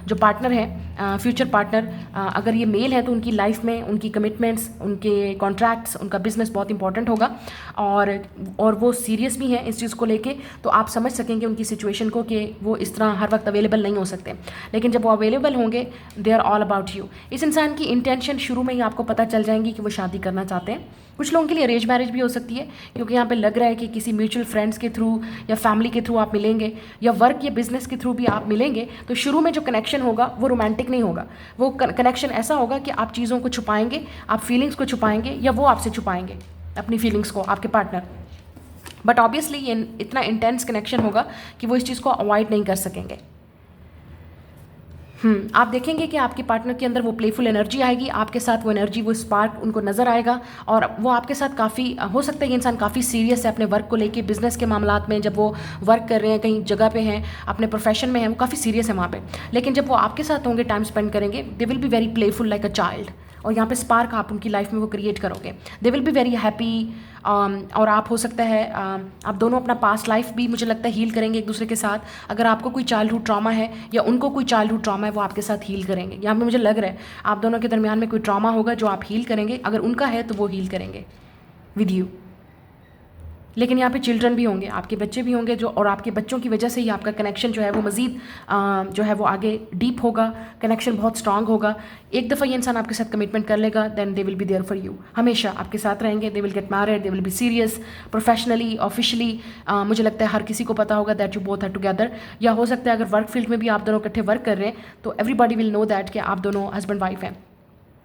जो पार्टनर हैं, फ्यूचर पार्टनर, अगर ये मेल है तो उनकी लाइफ में उनकी कमिटमेंट्स, उनके कॉन्ट्रैक्ट्स, उनका बिजनेस बहुत इंपॉर्टेंट होगा, और वो सीरियस भी हैं इस चीज़ को लेके। तो आप समझ सकेंगे उनकी सिचुएशन को कि वो इस तरह हर वक्त अवेलेबल नहीं हो सकते, लेकिन जब वो अवेलेबल होंगे, they are all about you. इस इंसान की इंटेंशन शुरू में ही आपको पता चल जाएंगी कि वो शादी करना चाहते हैं। कुछ लोगों के लिए अरेंज मैरिज भी हो सकती है, क्योंकि यहाँ पे लग रहा है कि किसी म्यूचुअल फ्रेंड्स के थ्रू या फैमिली के थ्रू आप मिलेंगे, या वर्क या बिजनेस के थ्रू भी आप मिलेंगे। तो शुरू में जो कनेक्शन होगा वो रोमांटिक नहीं होगा, वो कनेक्शन ऐसा होगा कि आप चीज़ों को छुपाएंगे, आप फीलिंग्स को छुपाएंगे, या वो आपसे छुपाएंगे अपनी फीलिंग्स को, आपके पार्टनर। बट ऑब्वियसली ये इतना इंटेंस कनेक्शन होगा कि वो इस चीज़ को अवॉइड नहीं कर सकेंगे। आप देखेंगे कि आपके पार्टनर के अंदर वो प्लेफुल एनर्जी आएगी, आपके साथ वो एनर्जी, वो स्पार्क उनको नज़र आएगा, और वो आपके साथ काफ़ी, हो सकता है ये इंसान काफ़ी सीरियस है अपने वर्क को लेके, बिजनेस के मामलात में जब वो वर्क कर रहे हैं, कहीं जगह पे हैं, अपने प्रोफेशन में हैं, वो काफ़ी सीरियस है वहाँ पे। लेकिन जब वो आपके साथ होंगे, टाइम स्पेंड करेंगे, दे will be very playful like a child, और यहाँ पे स्पार्क आप उनकी लाइफ में वो क्रिएट करोगे, दे विल बी वेरी हैप्पी। और आप हो सकता है आप दोनों अपना पास्ट लाइफ भी मुझे लगता है हील करेंगे एक दूसरे के साथ। अगर आपको कोई चाइल्डहुड ट्रॉमा है या उनको कोई चाइल्डहुड ट्रॉमा है, वो आपके साथ हील करेंगे। यहाँ पे मुझे लग रहा है आप दोनों के दरमियान में कोई ट्रॉमा होगा जो आप हील करेंगे, अगर उनका है तो वो हील करेंगे विद यू। लेकिन यहाँ पे चिल्ड्रन भी होंगे, आपके बच्चे भी होंगे जो, और आपके बच्चों की वजह से ही आपका कनेक्शन जो है वो मज़ीद जो है वो आगे डीप होगा, कनेक्शन बहुत स्ट्रांग होगा। एक दफ़ा ये इंसान आपके साथ कमिटमेंट कर लेगा, then they will be there for you, हमेशा आपके साथ रहेंगे। They will get married, they will be serious, professionally, officially. मुझे लगता है हर किसी को पता होगा that you both are together. या हो सकता है अगर वर्क फील्ड में भी आप दोनों इकट्ठे वर्क कर रहे हैं तो एवरीबॉडी विल नो दैट कि आप दोनों हस्बैंड वाइफ हैं।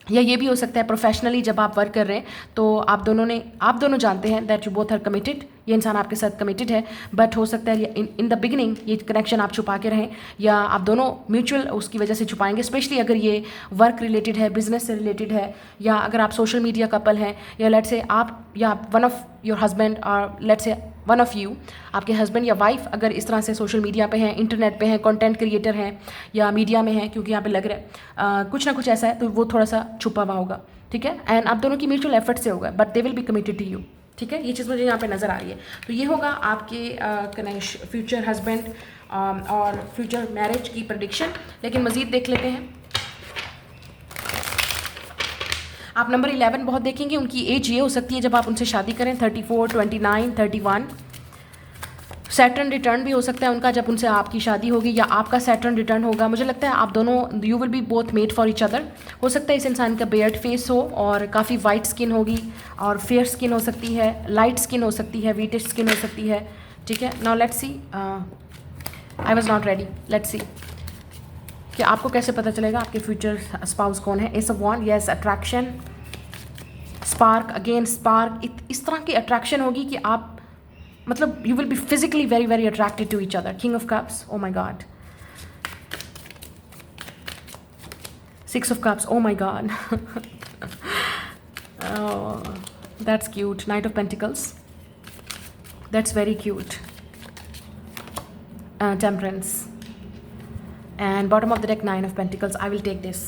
या ये भी हो सकता है प्रोफेशनली जब आप वर्क कर रहे हैं तो आप दोनों जानते हैं that you both are committed, ये इंसान आपके साथ कमिटेड है। बट हो सकता है इन द बिगिनिंग ये कनेक्शन आप छुपा के रहें, या आप दोनों म्यूचुअल उसकी वजह से छुपाएंगे, स्पेशली अगर ये वर्क रिलेटेड है, बिजनेस से रिलेटेड है, या अगर आप सोशल मीडिया कपल हैं, या लेट्स से आप या वन ऑफ योर हस्बैंड और let's say one of you, आपके हस्बैंड या वाइफ अगर इस तरह से सोशल मीडिया पे हैं, इंटरनेट पे हैं, कंटेंट क्रिएटर हैं, या मीडिया में हैं, क्योंकि यहाँ पे लग रहा है कुछ ना कुछ ऐसा है, तो वो थोड़ा सा छुपा हुआ होगा, ठीक है। एंड आप दोनों की म्यूचुअल एफर्ट से होगा, but they will be committed to you, ठीक है। ये चीज़ मुझे यहाँ पे नज़र आ रही है। तो ये होगा आपके फ्यूचर हस्बैंड और फ्यूचर मैरिज की प्रेडिक्शन। लेकिन मज़ीद देख लेते हैं। आप नंबर 11 बहुत देखेंगे, उनकी एज ये हो सकती है जब आप उनसे शादी करें 34, 29, 31। सैटर्न रिटर्न भी हो सकता है उनका जब उनसे आपकी शादी होगी, या आपका सैटर्न रिटर्न होगा। मुझे लगता है आप दोनों, you will B both made for each other. हो सकता है इस इंसान का बियर्ड फेस हो और काफ़ी वाइट स्किन होगी, और फेयर स्किन हो सकती है, लाइट स्किन हो सकती है, व्हीटिश स्किन हो सकती है, ठीक है। Now let's see, I was not ready, let's see कि आपको कैसे पता चलेगा आपके फ्यूचर स्पाउस कौन है। Ace of wand, yes, attraction, spark, again spark, इस तरह की अट्रैक्शन होगी कि आप मतलब you will be physically very very attracted to each other. King of cups, oh my god, 6 of cups, oh my god, that's cute. Knight of pentacles, that's very cute. Temperance and bottom of the deck 9 of pentacles. I will take this,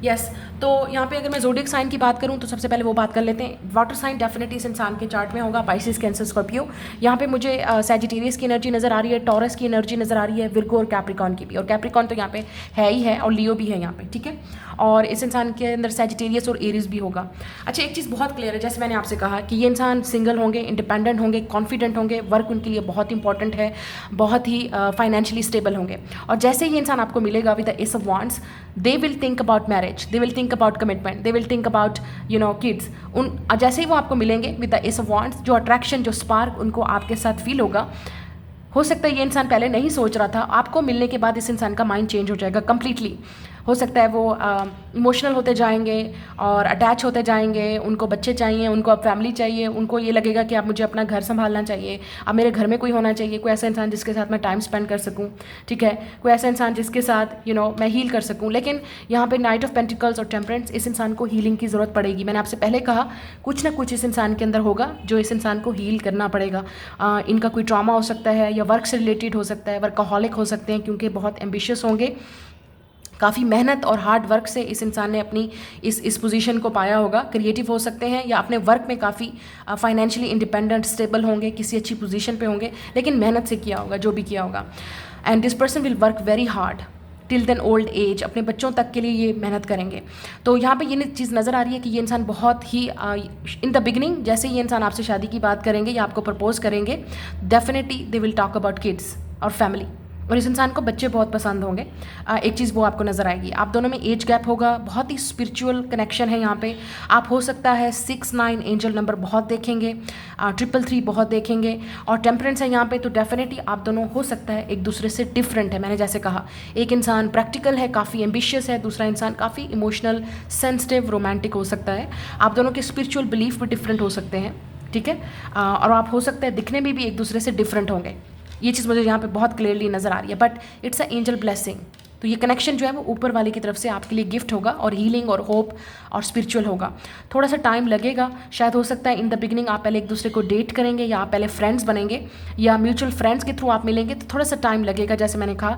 yes. तो यहाँ पे अगर मैं zodiac sign की बात करूँ तो सबसे पहले वो बात कर लेते हैं। वाटर साइन डेफिनेटली इस इंसान के चार्ट में होगा, पाइसिस, कैंसर, स्कॉर्पियो। यहाँ पे मुझे सैजिटेरियस की एनर्जी नज़र आ रही है, टॉरस की एनर्जी नज़र आ रही है, विर्गो और कैप्रिकॉन की भी। और कैप्रिकॉन तो यहाँ पे है ही है, और लियो भी है यहाँ पे, ठीक है। और इस इंसान के अंदर सैजिटेरियस और एरीज भी होगा। अच्छा, एक चीज़ बहुत क्लियर है, जैसे मैंने आपसे कहा कि ये इंसान सिंगल होंगे, इंडिपेंडेंट होंगे, कॉन्फिडेंट होंगे, वर्क उनके लिए बहुत इंपॉर्टेंट है, बहुत ही फाइनेंशियली स्टेबल होंगे। और जैसे ये इंसान आपको मिलेगा with the S of wands, they will think about marriage, they will think about commitment, they will think about kids. जैसे ही वो आपको मिलेंगे with the S of wands, जो अट्रैक्शन, जो स्पार्क उनको आपके साथ फील होगा, हो सकता है ये इंसान पहले नहीं सोच रहा था, आपको मिलने के बाद इस इंसान का माइंड चेंज हो जाएगा कम्प्लीटली। हो सकता है वो इमोशनल होते जाएंगे और अटैच होते जाएंगे, उनको बच्चे चाहिए, उनको अब फैमिली चाहिए, उनको ये लगेगा कि अब मुझे अपना घर संभालना चाहिए, अब मेरे घर में कोई होना चाहिए, कोई ऐसा इंसान जिसके साथ मैं टाइम स्पेंड कर सकूं, ठीक है, कोई ऐसा इंसान जिसके साथ मैं हील कर सकूं। लेकिन यहाँ पे नाइट ऑफ पेंटिकल्स और टेम्परेंस, इस इंसान को हीलिंग की ज़रूरत पड़ेगी। मैंने आपसे पहले कहा कुछ ना कुछ इस इंसान के अंदर होगा जो इस इंसान को हील करना पड़ेगा। इनका कोई ट्रॉमा हो सकता है, या वर्क से रिलेटेड हो सकता है, वर्कaholic हो सकते हैं क्योंकि बहुत एम्बिशियस होंगे, काफ़ी मेहनत और हार्ड वर्क से इस इंसान ने अपनी इस पोजीशन को पाया होगा। क्रिएटिव हो सकते हैं, या अपने वर्क में काफ़ी फाइनेंशियली इंडिपेंडेंट, स्टेबल होंगे, किसी अच्छी पोजीशन पे होंगे, लेकिन मेहनत से किया होगा जो भी किया होगा। And this person will work very hard till then old age, अपने बच्चों तक के लिए ये मेहनत करेंगे। तो यहाँ पे ये चीज़ नज़र आ रही है कि ये इंसान बहुत ही इन द बिगिनिंग, जैसे ये इंसान आपसे शादी की बात करेंगे या आपको प्रपोज करेंगे, definitely they will talk about kids और फैमिली, और इस इंसान को बच्चे बहुत पसंद होंगे। एक चीज़ वो आपको नज़र आएगी। आप दोनों में एज गैप होगा, बहुत ही स्पिरिचुअल कनेक्शन है यहाँ पे। आप हो सकता है 6, 9 एंजल नंबर बहुत देखेंगे, 333 बहुत देखेंगे, और टेम्परेंस है यहाँ पे। तो डेफिनेटली आप दोनों हो सकता है एक दूसरे से डिफरेंट है। मैंने जैसे कहा, एक इंसान प्रैक्टिकल है, काफ़ी एम्बिशियस है, दूसरा इंसान काफ़ी इमोशनल, सेंसिटिव, रोमांटिक हो सकता है। आप दोनों के स्पिरिचुअल बिलीफ भी डिफरेंट हो सकते हैं, ठीक है। और आप हो सकता है दिखने में भी एक दूसरे से डिफरेंट होंगे। ये चीज़ मुझे यहाँ पे बहुत क्लियरली नज़र आ रही है, but it's a angel blessing, तो ये कनेक्शन जो है वो ऊपर वाले की तरफ से आपके लिए गिफ्ट होगा और हीलिंग और होप और स्पिरिचुअल होगा। थोड़ा सा टाइम लगेगा, शायद हो सकता है इन द बिगिनिंग आप पहले एक दूसरे को डेट करेंगे या आप पहले फ्रेंड्स बनेंगे या म्यूचुअल फ्रेंड्स के थ्रू आप मिलेंगे, तो थोड़ा सा टाइम लगेगा। जैसे मैंने कहा,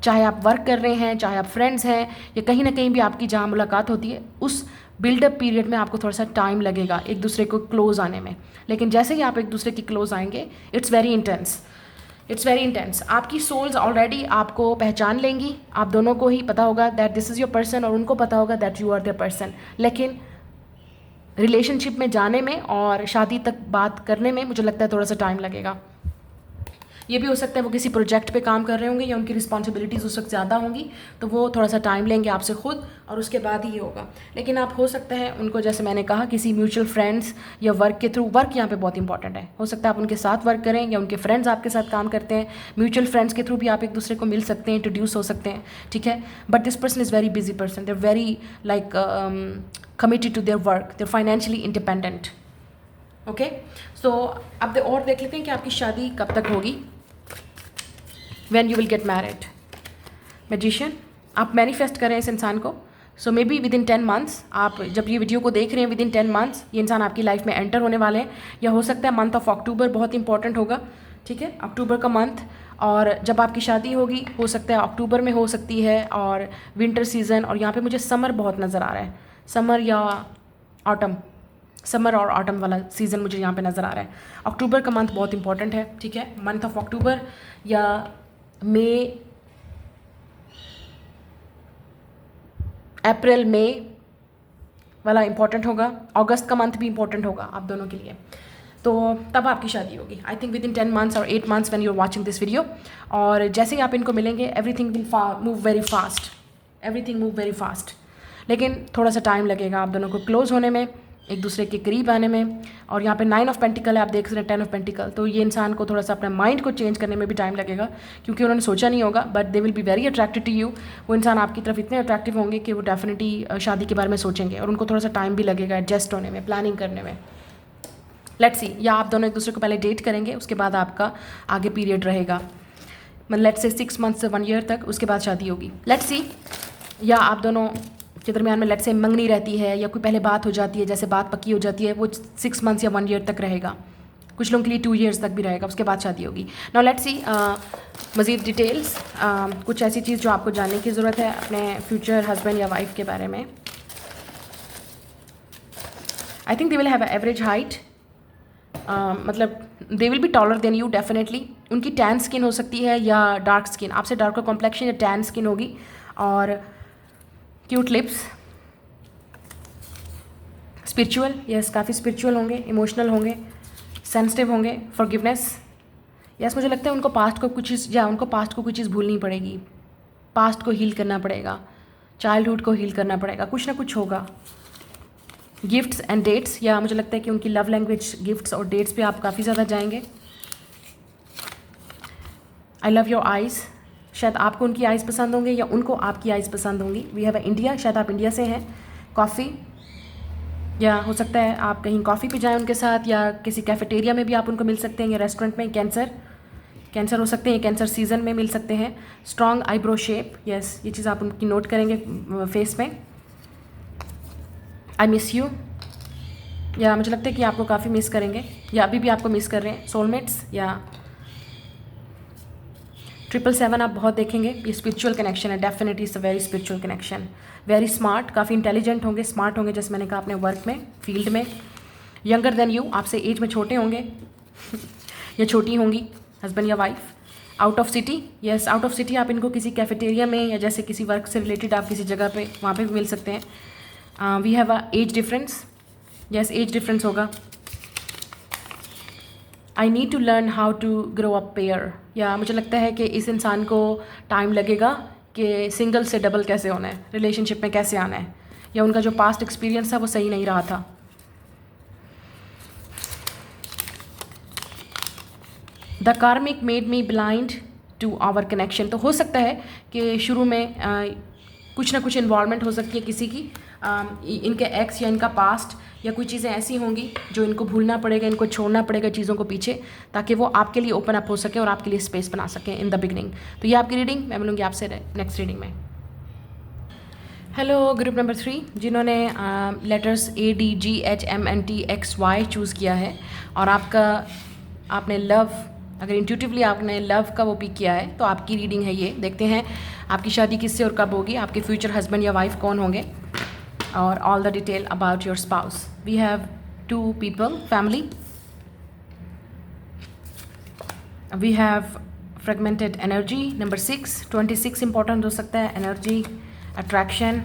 चाहे आप वर्क कर रहे हैं, चाहे आप फ्रेंड्स हैं, या कहीं ना कहीं भी आपकी जहाँ मुलाकात होती है, उस बिल्डअप पीरियड में आपको थोड़ा सा टाइम लगेगा एक दूसरे को क्लोज आने में। लेकिन जैसे ही आप एक दूसरे की क्लोज आएंगे, इट्स वेरी इंटेंस। आपकी सोल्स ऑलरेडी आपको पहचान लेंगी, आप दोनों को ही पता होगा that this is your person और उनको पता होगा that you are their person. लेकिन रिलेशनशिप में जाने में और शादी तक बात करने में मुझे लगता है थोड़ा सा टाइम लगेगा। ये भी हो सकता है वो किसी प्रोजेक्ट पे काम कर रहे होंगे या उनकी रिस्पॉन्सिबिलिटीज़ उस वक्त ज़्यादा होंगी, तो वो थोड़ा सा टाइम लेंगे आपसे खुद और उसके बाद ही ये होगा। लेकिन आप हो सकता है उनको, जैसे मैंने कहा, किसी म्यूचुअल फ्रेंड्स या वर्क के थ्रू, वर्क यहाँ पे बहुत इंपॉर्टेंट है, हो सकता है आप उनके साथ वर्क करें या उनके फ्रेंड्स आपके साथ काम करते हैं। म्यूचुअल फ्रेंड्स के थ्रू भी आप एक दूसरे को मिल सकते हैं, इंट्रोड्यूस हो सकते हैं, ठीक है। But this person is very busy person, they're very like committed to their work, they're financially independent. Okay, so अब और देख लेते हैं कि आपकी शादी कब तक होगी। When you will get married, magician, आप मैनिफेस्ट करें इस इंसान को। So maybe within 10 months, आप जब ये वीडियो को देख रहे हैं, विद इन 10 मंथ्स ये इंसान आपकी लाइफ में एंटर होने वाले हैं। या हो सकता है मंथ ऑफ अक्टूबर बहुत इंपॉर्टेंट होगा, ठीक है, अक्टूबर का मंथ। और जब आपकी शादी होगी, हो सकता है अक्टूबर में हो सकती है, और विंटर सीजन, और यहाँ पे मुझे समर बहुत नज़र आ रहा है, समर या ऑटम, समर और ऑटम वाला सीज़न मुझे यहाँ पे नज़र आ रहा है। अक्टूबर का मंथ बहुत इंपॉर्टेंट है, ठीक है, मंथ ऑफ अक्टूबर या मई, अप्रैल मई वाला इंपॉर्टेंट होगा। अगस्त का मंथ भी इंपॉर्टेंट होगा आप दोनों के लिए, तो तब आपकी शादी होगी। I think within 10 months और 8 months when you are watching this video. और जैसे ही आप इनको मिलेंगे, everything will move very fast, लेकिन थोड़ा सा टाइम लगेगा आप दोनों को क्लोज होने में, एक दूसरे के करीब आने में। और यहाँ पे 9 ऑफ पेंटिकल है, आप देख सकते हैं 10 ऑफ पेंटिकल, तो ये इंसान को थोड़ा सा अपने माइंड को चेंज करने में भी टाइम लगेगा, क्योंकि उन्होंने सोचा नहीं होगा, but they will be very attracted to you. वो इंसान आपकी तरफ इतने अट्रैक्टिव होंगे कि वो डेफिनेटली शादी के बारे में सोचेंगे, और उनको थोड़ा सा टाइम भी लगेगा एडजस्ट होने में, प्लानिंग करने में। लेट्स सी, या आप दोनों एक दूसरे को पहले डेट करेंगे, उसके बाद आपका आगे पीरियड रहेगा, मतलब लेट्स से 6 मंथ से 1 ईयर तक, उसके बाद शादी होगी। लेट्स सी, या आप दोनों के दरमियान में लेट्स से मंगनी रहती है या कोई पहले बात हो जाती है, जैसे बात पक्की हो जाती है, वो 6 मंथ्स या 1 ईयर तक रहेगा, कुछ लोगों के लिए 2 ईयर्स तक भी रहेगा, उसके बाद शादी होगी। नाउ लेट्स सी मज़ीद डिटेल्स, कुछ ऐसी चीज़ जो आपको जानने की ज़रूरत है अपने फ्यूचर हस्बैंड या वाइफ के बारे में। I think they will have a average height, मतलब they will be taller than you definitely. उनकी टैन स्किन हो सकती है या डार्क स्किन, आपसे डार्कर कॉम्प्लेक्शन या टैन स्किन होगी, और क्यूट लिप्स, स्पिरिचुअल, यस काफ़ी स्पिरिचुअल होंगे, इमोशनल होंगे, सेंसिटिव होंगे, फॉरगिवनेस, यस मुझे लगता है उनको पास्ट को कुछ चीज़, या उनको पास्ट को कोई चीज़ भूलनी पड़ेगी, पास्ट को हील करना पड़ेगा, चाइल्डहुड को हील करना पड़ेगा, कुछ ना कुछ होगा। गिफ्ट्स एंड डेट्स, या मुझे लगता है कि उनकी लव लैंग्वेज गिफ्ट्स और डेट्स पे आप काफ़ी ज़्यादा जाएंगे। आई लव योर आइज़, शायद आपको उनकी आइज़ पसंद होंगे या उनको आपकी आइज़ पसंद होंगी। वी हैव इंडिया, शायद आप इंडिया से हैं। कॉफ़ी, या हो सकता है आप कहीं कॉफ़ी पे जाएं उनके साथ, या किसी कैफेटेरिया में भी आप उनको मिल सकते हैं, या रेस्टोरेंट में। कैंसर हो सकते हैं, कैंसर सीजन में मिल सकते हैं। स्ट्रॉन्ग आईब्रो शेप, यस ये चीज़ आप उनकी नोट करेंगे फेस में। आई मिस यू, या मुझे लगता है कि आपको काफ़ी मिस करेंगे या अभी भी आपको मिस कर रहे हैं। सोलमेट्स, या 777 आप बहुत देखेंगे, ये स्पिरिचुअल कनेक्शन है, definitely it's a very spiritual connection. Very smart, काफ़ी इंटेलिजेंट होंगे, स्मार्ट होंगे, जैसे मैंने कहा अपने वर्क में, फील्ड में। यंगर देन यू, आपसे एज में छोटे होंगे या छोटी होंगी, हस्बैंड या wife. Out of city, yes out of city, आप इनको किसी कैफेटेरिया में या जैसे किसी वर्क से रिलेटेड आप किसी जगह पे वहाँ पे भी मिल सकते हैं। We have a age difference, yes age difference होगा। I need to learn how to grow up pair, या मुझे लगता है कि इस इंसान को टाइम लगेगा कि सिंगल से डबल कैसे होना है, रिलेशनशिप में कैसे आना है, या उनका जो पास्ट एक्सपीरियंस था वो सही नहीं रहा था। The karmic made me blind to our connection, तो हो सकता है कि शुरू में कुछ ना कुछ इन्वॉल्वमेंट हो सकती है किसी की, इनके एक्स या इनका पास्ट, या कोई चीज़ें ऐसी होंगी जो इनको भूलना पड़ेगा, इनको छोड़ना पड़ेगा चीज़ों को पीछे, ताकि वो आपके लिए ओपन अप हो सके और आपके लिए स्पेस बना सकें इन द बिगनिंग। तो ये आपकी रीडिंग, मैं मिलूँगी आपसे नेक्स्ट रीडिंग में। हेलो ग्रुप नंबर 3 जिन्होंने लेटर्स ADGHMNTXY चूज़ किया है और आपने लव, अगर इंट्यूटिवली आपने लव का वो पिक किया है तो आपकी रीडिंग है ये। देखते हैं आपकी शादी किससे और कब होगी, आपके फ्यूचर हस्बैंड या वाइफ कौन होंगे, और all the detail about your spouse. We have 2 people, family, we have fragmented energy number 6, 26 important हो सकता है, energy, attraction,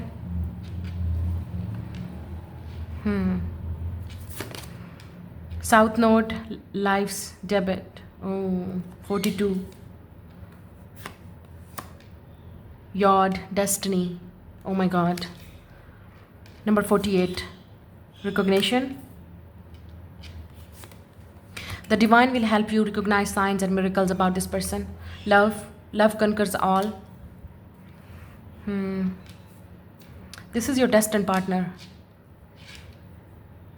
south node, life's debit, 42, यॉर्ड, destiny, oh my god, number 48, recognition. The divine will help you recognize signs and miracles about this person. Love conquers all. This is your destined partner.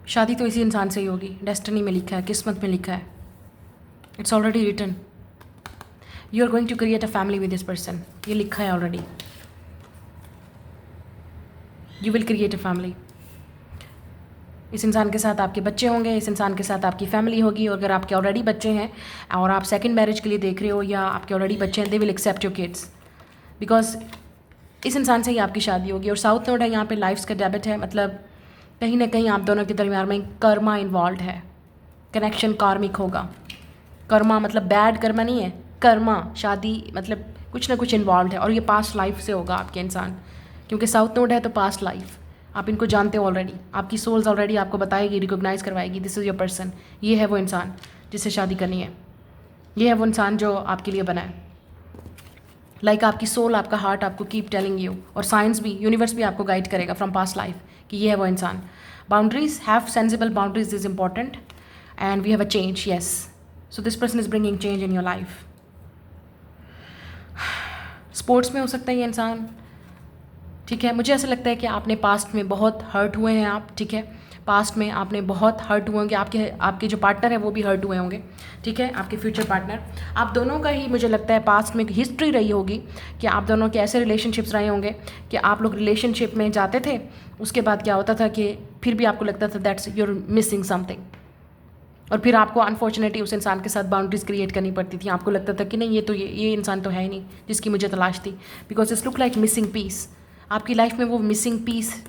शादी तो इसी इंसान से ही होगी, destiny में लिखा है, किस्मत में लिखा है, it's already written. You are going to create a family with this person, ये लिखा है already. You will create a family. इस इंसान के साथ आपके बच्चे होंगे, इस इंसान के साथ आपकी फैमिली होगी, और अगर आपके ऑलरेडी बच्चे हैं और आप सेकंड मैरिज के लिए देख रहे हो या आपके ऑलरेडी बच्चे हैं, they will accept your kids, because इस इंसान से ही आपकी शादी होगी। और साउथ नोड है यहाँ पे, लाइफ्स का डेबिट है, मतलब कहीं ना कहीं आप दोनों के दरमियान में कर्मा इन्वॉल्व है, कनेक्शन कार्मिक होगा। कर्मा मतलब बैड कर्मा नहीं है, कर्मा शादी मतलब कुछ ना कुछ इन्वॉल्व है, और ये पास्ट लाइफ से होगा आपके इंसान, क्योंकि साउथ नोड है तो पास्ट लाइफ आप इनको जानते हो ऑलरेडी, आपकी सोल्स ऑलरेडी आपको बताएगी, रिकॉग्नाइज करवाएगी, दिस इज़ योर पर्सन, ये है वो इंसान जिससे शादी करनी है, ये है वो इंसान जो आपके लिए बना है। लाइक आपकी सोल, आपका हार्ट आपको कीप टेलिंग यू, और साइंस भी, यूनिवर्स भी आपको गाइड करेगा फ्रॉम पास्ट लाइफ कि ये है वो इंसान। Boundaries, have sensible boundaries is important, and we have a change, yes, so this person is bringing change in your life. Sports में हो सकता है ये इंसान, ठीक है। मुझे ऐसा लगता है कि आपने पास्ट में बहुत हर्ट हुए हैं आप, ठीक है, पास्ट में आपने बहुत हर्ट हुए होंगे, आपके जो पार्टनर है वो भी हर्ट हुए होंगे, ठीक है, आपके फ्यूचर पार्टनर। आप दोनों का ही मुझे लगता है पास्ट में एक हिस्ट्री रही होगी कि आप दोनों के ऐसे रिलेशनशिप्स रहे होंगे कि आप लोग रिलेशनशिप में जाते थे, उसके बाद क्या होता था कि फिर भी आपको लगता था दैट्स यूर मिसिंग समथिंग, और फिर आपको अनफॉर्चुनेटली उस इंसान के साथ बाउंड्रीज क्रिएट करनी पड़ती थी। आपको लगता था कि नहीं, ये इंसान तो है ही नहीं जिसकी मुझे तलाश थी, because it's look like missing piece. आपकी लाइफ में वो मिसिंग पीस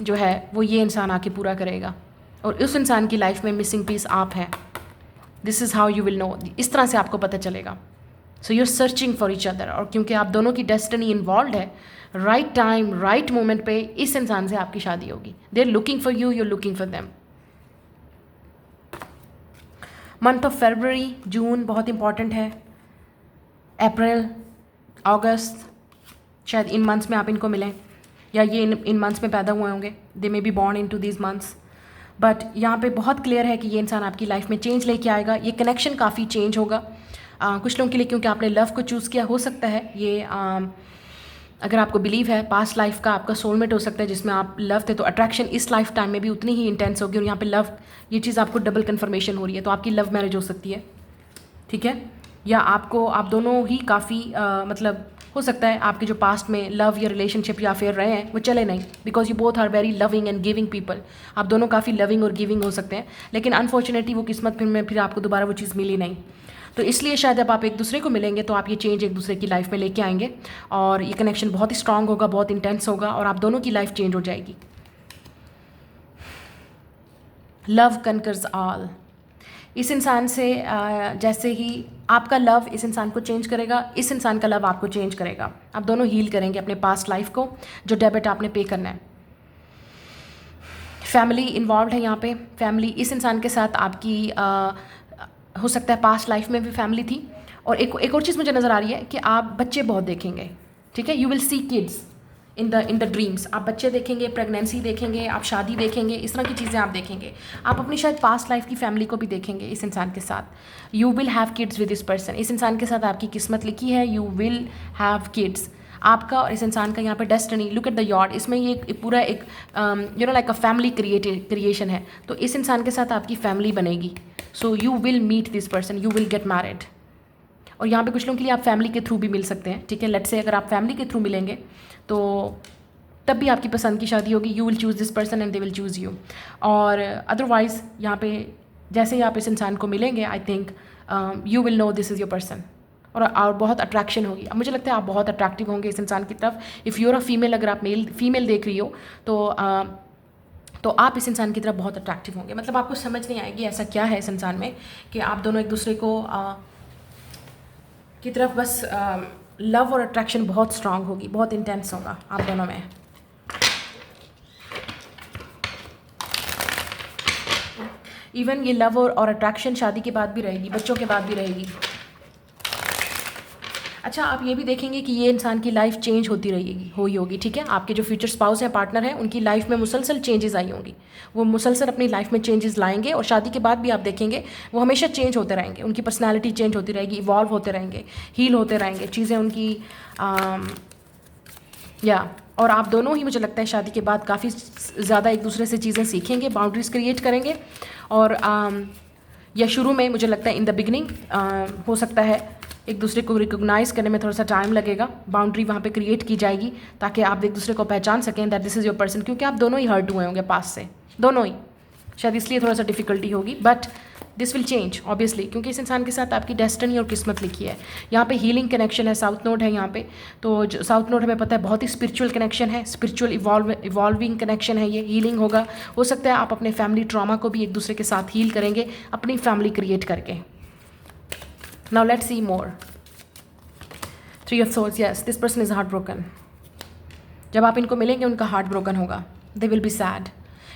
जो है वो ये इंसान आके पूरा करेगा, और उस इंसान की लाइफ में मिसिंग पीस आप हैं। This is how you will know, इस तरह से आपको पता चलेगा। So you are searching for each other, और क्योंकि आप दोनों की डेस्टिनी इन्वॉल्व है, राइट टाइम राइट मोमेंट पे इस इंसान से आपकी शादी होगी। They are looking for you, you are looking for them. Month of फरवरी, जून बहुत इंपॉर्टेंट है, अप्रैल, अगस्त, शायद इन मंथ्स में आप इनको मिलें, या ये इन मंथ्स में पैदा हुए होंगे, they may be born in to these months. But यहाँ पे बहुत क्लियर है कि ये इंसान आपकी लाइफ में चेंज लेके आएगा, ये कनेक्शन काफ़ी चेंज होगा कुछ लोगों के लिए, क्योंकि आपने लव को चूज़ किया। हो सकता है ये अगर आपको बिलीव है पास्ट लाइफ का आपका सोलमेट हो सकता है जिसमें आप लव थे, तो अट्रैक्शन इस लाइफ टाइम में भी उतनी ही इंटेंस होगी, और यहाँ पे लव, ये चीज़ आपको डबल कन्फर्मेशन हो रही है, तो आपकी लव मैरिज हो सकती है, ठीक है, या आप दोनों ही काफ़ी मतलब हो सकता है आपके जो पास्ट में लव या रिलेशनशिप या अफेयर रहे हैं वो चले नहीं, because you both are very loving and giving people. आप दोनों काफ़ी लविंग और गिविंग हो सकते हैं, लेकिन अनफॉर्चुनेटली वो किस्मत में फिर आपको दोबारा वो चीज़ मिली नहीं, तो इसलिए शायद जब आप एक दूसरे को मिलेंगे तो आप ये चेंज एक दूसरे की लाइफ में लेके आएंगे, और ये कनेक्शन बहुत ही स्ट्रांग होगा, बहुत इंटेंस होगा, और आप दोनों की लाइफ चेंज हो जाएगी। Love conquers all. इस इंसान से जैसे ही आपका लव इस इंसान को चेंज करेगा, इस इंसान का लव आपको चेंज करेगा, आप दोनों हील करेंगे अपने पास्ट लाइफ को, जो डेबिट आपने पे करना है। फैमिली इन्वॉल्व है यहाँ पे, फैमिली इस इंसान के साथ आपकी हो सकता है पास्ट लाइफ में भी फैमिली थी, और एक और चीज़ मुझे नज़र आ रही है कि आप बच्चे बहुत देखेंगे, ठीक है, you will C kids in the dreams. आप बच्चे देखेंगे, प्रेगनेंसी देखेंगे, आप शादी देखेंगे, इस तरह की चीज़ें आप देखेंगे। आप अपनी शायद पास्ट लाइफ की फैमिली को भी देखेंगे इस इंसान के साथ। You will have kids with this person, इस इंसान के साथ आपकी किस्मत लिखी है, यू विल हैव किड्स। आपका और इस इंसान का यहाँ पे destiny, look at the yard, इसमें ये पूरा एक you know like a family creation है, तो इस इंसान के साथ आपकी फैमिली बनेगी। So you will meet this person, you will get married. और यहाँ पे कुछ लोगों के लिए आप फैमिली के थ्रू भी मिल सकते हैं, ठीक है, लेट्स से अगर आप फैमिली के थ्रू मिलेंगे तो तब भी आपकी पसंद की शादी होगी। You will choose this person and they will choose you. और अदरवाइज़ यहाँ पे जैसे ही आप इस इंसान को मिलेंगे, I think you will know this is your person. और बहुत अट्रैक्शन होगी। अब मुझे लगता है आप बहुत अट्रैक्टिव होंगे इस इंसान की तरफ। इफ़ यूर अ फीमेल, अगर आप फीमेल देख रही हो तो आप इस इंसान की तरफ बहुत अट्रैक्टिव होंगे। मतलब आपको समझ नहीं आएगी ऐसा क्या है इस इंसान में कि आप दोनों एक दूसरे को की तरफ बस लव और अट्रैक्शन बहुत स्ट्रांग होगी, बहुत इंटेंस होगा आप दोनों में। इवन ये लव और अट्रैक्शन शादी के बाद भी रहेगी, बच्चों के बाद भी रहेगी। अच्छा, आप ये भी देखेंगे कि ये इंसान की लाइफ चेंज होती रहेगी, हुई होगी, ठीक है। आपके जो फ्यूचर स्पाउस हैं, पार्टनर हैं, उनकी लाइफ में मुसलसल चेंजेस आई होंगी। वो मुसलसल अपनी लाइफ में चेंजेस लाएंगे और शादी के बाद भी आप देखेंगे वो हमेशा चेंज होते रहेंगे। उनकी पर्सनैलिटी चेंज होती रहेगी, इवॉल्व होते रहेंगे, हील होते रहेंगे चीज़ें उनकी। और आप दोनों ही मुझे लगता है शादी के बाद काफ़ी ज़्यादा एक दूसरे से चीज़ें सीखेंगे, बाउंड्रीज़ क्रिएट करेंगे। और या शुरू में मुझे लगता है इन द बिगनिंग हो सकता है एक दूसरे को रिकॉग्नाइज़ करने में थोड़ा सा टाइम लगेगा, बाउंड्री वहाँ पे क्रिएट की जाएगी ताकि आप एक दूसरे को पहचान सकें that this is your person. क्योंकि आप दोनों ही हर्ट हुए होंगे पास से, दोनों ही, शायद इसलिए थोड़ा सा डिफ़िकल्टी होगी, but this will change obviously, क्योंकि इस इंसान के साथ आपकी डेस्टिनी और किस्मत लिखी है। यहाँ पे हीलिंग कनेक्शन है, साउथ नोड है यहाँ पे। तो साउथ नोड हमें पता है बहुत ही स्पिरिचुअल कनेक्शन है, स्पिरिचुअल इवॉल्विंग कनेक्शन है, ये हीलिंग होगा। हो सकता है आप अपने फैमिली ट्रॉमा को भी एक दूसरे के साथ हील करेंगे अपनी फैमिली क्रिएट करके। Now let's see more. 3 of Swords, yes, this person is heartbroken. जब आप इनको मिलेंगे उनका हार्ट ब्रोकन होगा, दे विल बी सैड।